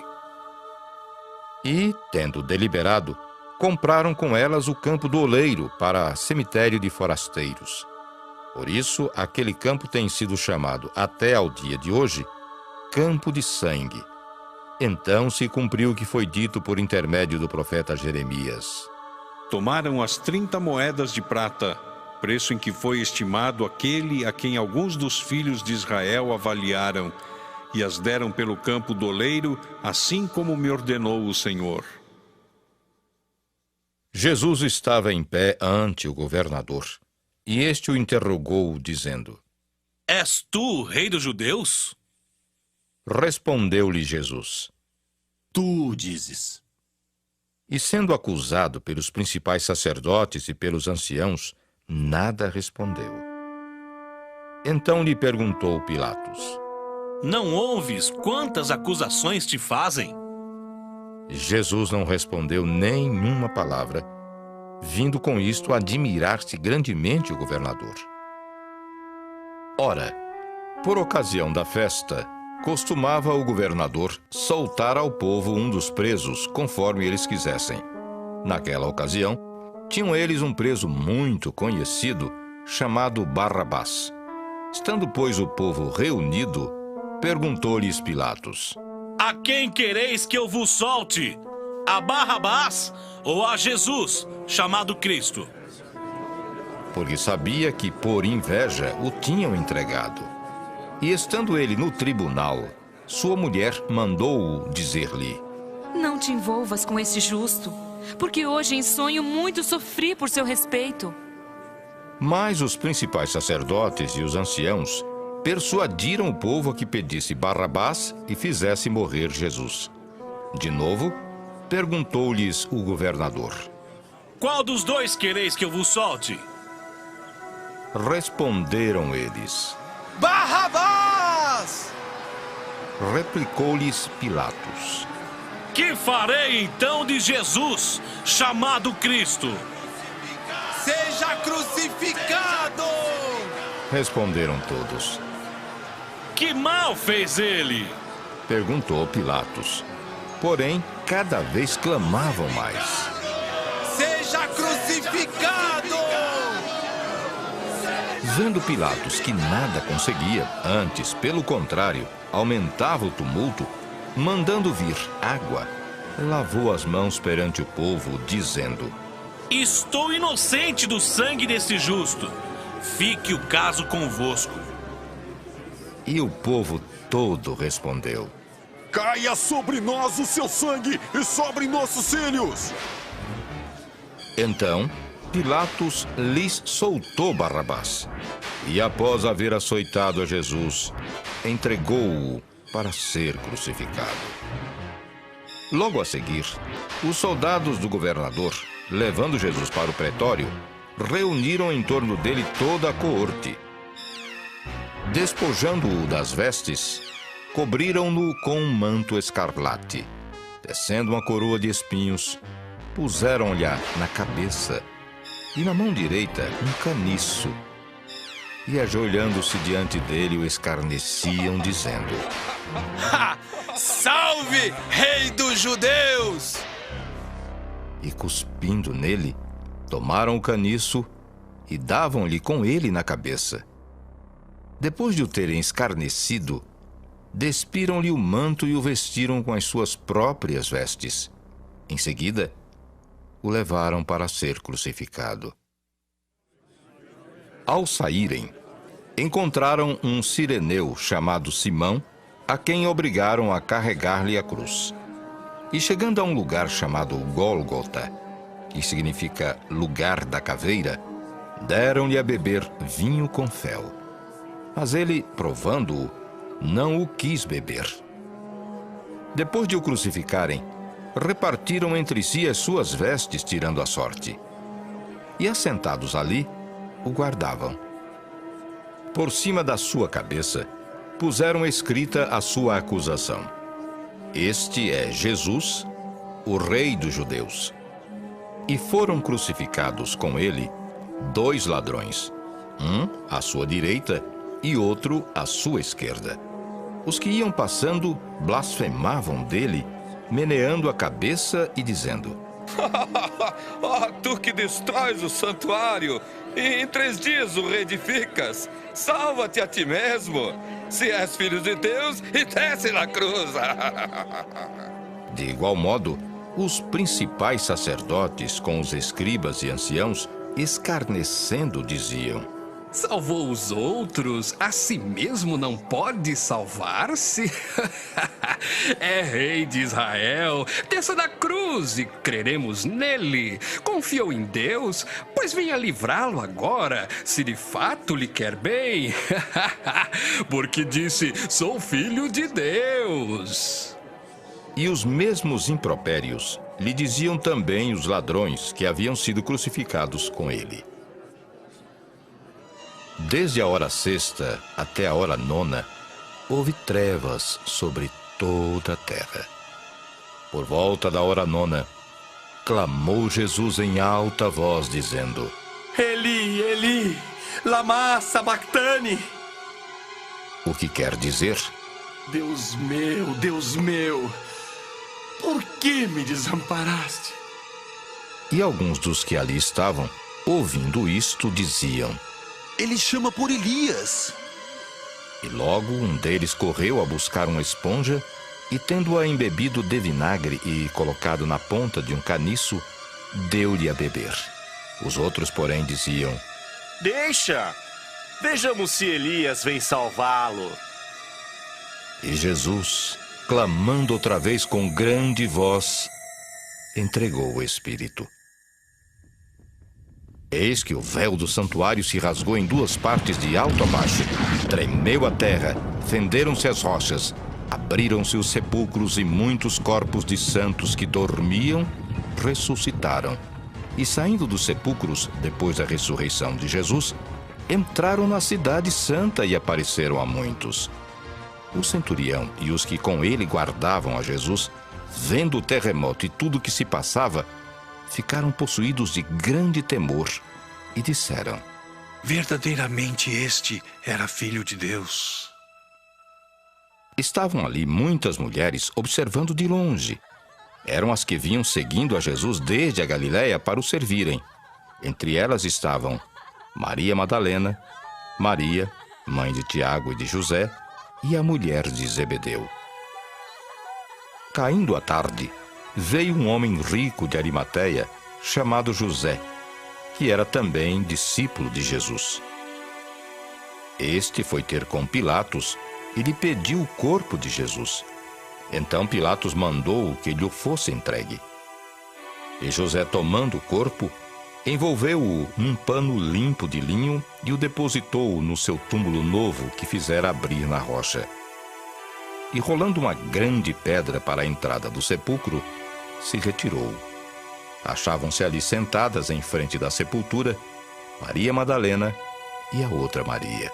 E, tendo deliberado, compraram com elas o campo do oleiro para cemitério de forasteiros. Por isso, aquele campo tem sido chamado, até ao dia de hoje, Campo de Sangue. Então se cumpriu o que foi dito por intermédio do profeta Jeremias. Tomaram as 30 moedas de prata, preço em que foi estimado aquele a quem alguns dos filhos de Israel avaliaram, e as deram pelo campo do oleiro, assim como me ordenou o Senhor. Jesus estava em pé ante o governador, e este o interrogou, dizendo: És tu o rei dos judeus? Respondeu-lhe Jesus: Tu dizes. E sendo acusado pelos principais sacerdotes e pelos anciãos, nada respondeu. Então lhe perguntou Pilatos: Não ouves quantas acusações te fazem? Jesus não respondeu nenhuma palavra, vindo com isto admirar-se grandemente o governador. Ora, por ocasião da festa, costumava o governador soltar ao povo um dos presos, conforme eles quisessem. Naquela ocasião, tinham eles um preso muito conhecido, chamado Barrabás. Estando, pois, o povo reunido, perguntou-lhes Pilatos: A quem quereis que eu vos solte? A Barrabás ou a Jesus, chamado Cristo? Porque sabia que, por inveja, o tinham entregado. E estando ele no tribunal, sua mulher mandou-o dizer-lhe: Não te envolvas com esse justo, porque hoje em sonho muito sofri por seu respeito. Mas os principais sacerdotes e os anciãos persuadiram o povo a que pedisse Barrabás e fizesse morrer Jesus. De novo, perguntou-lhes o governador: Qual dos dois quereis que eu vos solte? Responderam eles: Barrabás! Replicou-lhes Pilatos: Que farei então de Jesus, chamado Cristo? Seja crucificado! Responderam todos. Que mal fez ele? Perguntou Pilatos. Porém, cada vez clamavam mais: Seja crucificado! Vendo Pilatos que nada conseguia, antes, pelo contrário, aumentava o tumulto, mandando vir água, lavou as mãos perante o povo, dizendo: Estou inocente do sangue desse justo. Fique o caso convosco. E o povo todo respondeu: Caia sobre nós o seu sangue e sobre nossos filhos! Então Pilatos lhes soltou Barrabás, e após haver açoitado a Jesus, entregou-o para ser crucificado. Logo a seguir, os soldados do governador, levando Jesus para o pretório, reuniram em torno dele toda a coorte. Despojando-o das vestes, cobriram-no com um manto escarlate. Tecendo uma coroa de espinhos, puseram-lhe na cabeça e na mão direita um caniço. E ajoelhando-se diante dele, o escarneciam, dizendo: Salve, rei dos judeus! E cuspindo nele, tomaram o caniço e davam-lhe com ele na cabeça. Depois de o terem escarnecido, despiram-lhe o manto e o vestiram com as suas próprias vestes. Em seguida, o levaram para ser crucificado. Ao saírem, encontraram um cireneu chamado Simão, a quem obrigaram a carregar-lhe a cruz. E chegando a um lugar chamado Gólgota, que significa lugar da caveira, deram-lhe a beber vinho com fel. Mas ele, provando-o, não o quis beber. Depois de o crucificarem, repartiram entre si as suas vestes, tirando a sorte. E assentados ali, o guardavam. Por cima da sua cabeça, puseram escrita a sua acusação: Este é Jesus, o Rei dos Judeus. E foram crucificados com ele 2 ladrões, um à sua direita e outro à sua esquerda. Os que iam passando blasfemavam dele, meneando a cabeça e dizendo: Tu que destróis o santuário e em 3 dias o reedificas, salva-te a ti mesmo, se és filho de Deus, e desce na cruz. De igual modo, os principais sacerdotes com os escribas e anciãos, escarnecendo, diziam: Salvou os outros, a si mesmo não pode salvar-se? É rei de Israel, desça da cruz e creremos nele. Confiou em Deus, pois venha livrá-lo agora, se de fato lhe quer bem. Porque disse, sou filho de Deus. E os mesmos impropérios lhe diziam também os ladrões que haviam sido crucificados com ele. Desde a hora 6ª até a hora 9ª, houve trevas sobre toda a terra. Por volta da hora 9ª, clamou Jesus em alta voz, dizendo: Eli, Eli, lama sabachthani. O que quer dizer: Deus meu, por que me desamparaste? E alguns dos que ali estavam, ouvindo isto, diziam: Ele chama por Elias. E logo um deles correu a buscar uma esponja e, tendo-a embebido de vinagre e colocado na ponta de um caniço, deu-lhe a beber. Os outros, porém, diziam: Deixa! Vejamos se Elias vem salvá-lo. E Jesus, clamando outra vez com grande voz, entregou o Espírito. Eis que o véu do santuário se rasgou em 2 partes de alto a baixo. Tremeu a terra, fenderam-se as rochas, abriram-se os sepulcros e muitos corpos de santos que dormiam ressuscitaram. E saindo dos sepulcros, depois da ressurreição de Jesus, entraram na cidade santa e apareceram a muitos. O centurião e os que com ele guardavam a Jesus, vendo o terremoto e tudo o que se passava, ficaram possuídos de grande temor e disseram: Verdadeiramente este era filho de Deus. Estavam ali muitas mulheres observando de longe. Eram as que vinham seguindo a Jesus desde a Galiléia para o servirem. Entre elas estavam Maria Madalena, Maria, mãe de Tiago e de José, e a mulher de Zebedeu. Caindo a tarde, veio um homem rico de Arimateia, chamado José, que era também discípulo de Jesus. Este foi ter com Pilatos e lhe pediu o corpo de Jesus. Então Pilatos mandou que lhe fosse entregue. E José, tomando o corpo, envolveu-o num pano limpo de linho e o depositou no seu túmulo novo que fizera abrir na rocha. E rolando uma grande pedra para a entrada do sepulcro, se retirou. Achavam-se ali sentadas em frente da sepultura Maria Madalena e a outra Maria.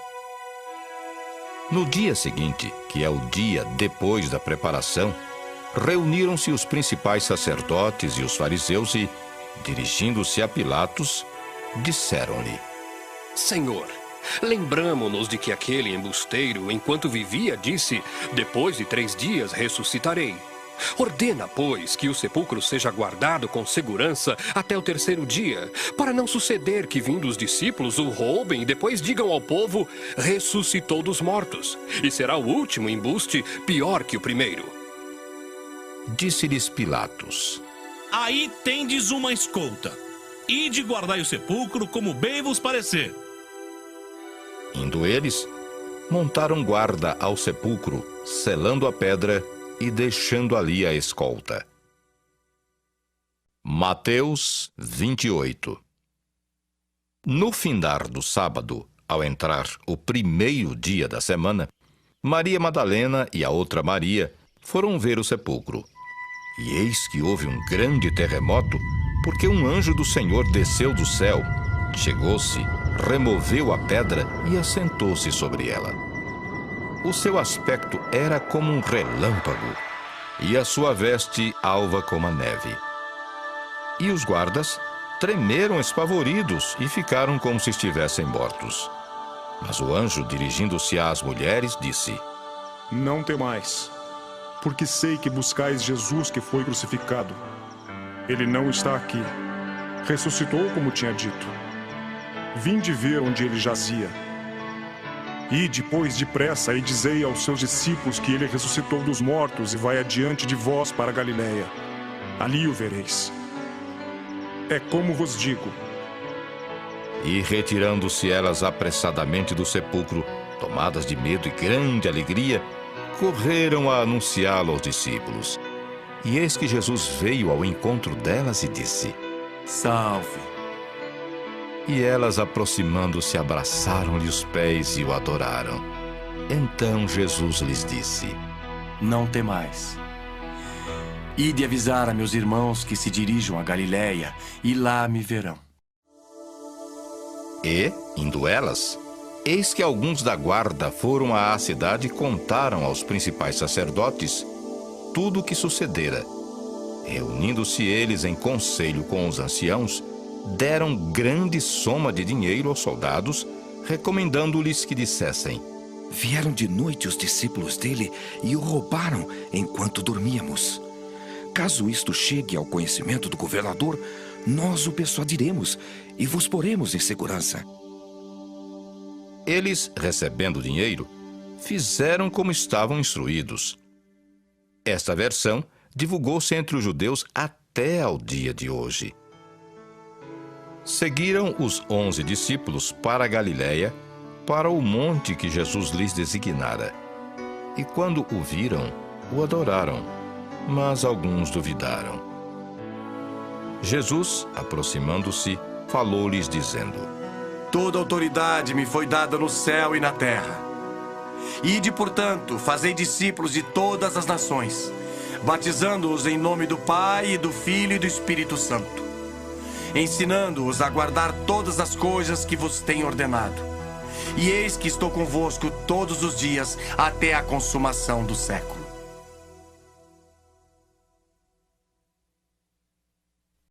No dia seguinte, que é o dia depois da preparação, reuniram-se os principais sacerdotes e os fariseus e, dirigindo-se a Pilatos, disseram-lhe: Senhor, lembramo-nos de que aquele embusteiro, enquanto vivia, disse: depois de 3 dias ressuscitarei. Ordena, pois, que o sepulcro seja guardado com segurança até o 3º dia, para não suceder que, vindo os discípulos, o roubem e depois digam ao povo: ressuscitou dos mortos, e será o último embuste pior que o primeiro. Disse-lhes Pilatos: Aí tendes uma escolta. Ide guardai o sepulcro como bem vos parecer. Indo eles, montaram guarda ao sepulcro, selando a pedra e deixando ali a escolta. Mateus 28. No findar do sábado, ao entrar o primeiro dia da semana, Maria Madalena e a outra Maria foram ver o sepulcro. E eis que houve um grande terremoto, porque um anjo do Senhor desceu do céu, chegou-se, removeu a pedra e assentou-se sobre ela. O seu aspecto era como um relâmpago, e a sua veste alva como a neve. E os guardas tremeram espavoridos e ficaram como se estivessem mortos. Mas o anjo, dirigindo-se às mulheres, disse: Não temais, porque sei que buscais Jesus que foi crucificado. Ele não está aqui. Ressuscitou como tinha dito. Vinde ver onde ele jazia. E depois depressa e dizei aos seus discípulos que ele ressuscitou dos mortos e vai adiante de vós para a Galiléia. Ali o vereis. É como vos digo. E retirando-se elas apressadamente do sepulcro, tomadas de medo e grande alegria, correram a anunciá-lo aos discípulos. E eis que Jesus veio ao encontro delas e disse: Salve! E elas, aproximando-se, abraçaram-lhe os pés e o adoraram. Então Jesus lhes disse: Não temais. Ide avisar a meus irmãos que se dirijam a Galiléia, e lá me verão. E, indo elas, eis que alguns da guarda foram à cidade e contaram aos principais sacerdotes tudo o que sucedera. Reunindo-se eles em conselho com os anciãos, deram grande soma de dinheiro aos soldados, recomendando-lhes que dissessem: Vieram de noite os discípulos dele e o roubaram enquanto dormíamos. Caso isto chegue ao conhecimento do governador, nós o persuadiremos e vos poremos em segurança. Eles, recebendo o dinheiro, fizeram como estavam instruídos. Esta versão divulgou-se entre os judeus até ao dia de hoje. Seguiram os 11 discípulos para a Galiléia, para o monte que Jesus lhes designara. E quando o viram, o adoraram, mas alguns duvidaram. Jesus, aproximando-se, falou-lhes dizendo: Toda autoridade me foi dada no céu e na terra. Ide, portanto, fazei discípulos de todas as nações, batizando-os em nome do Pai, e do Filho e do Espírito Santo, ensinando-os a guardar todas as coisas que vos tenho ordenado. E eis que estou convosco todos os dias até a consumação do século.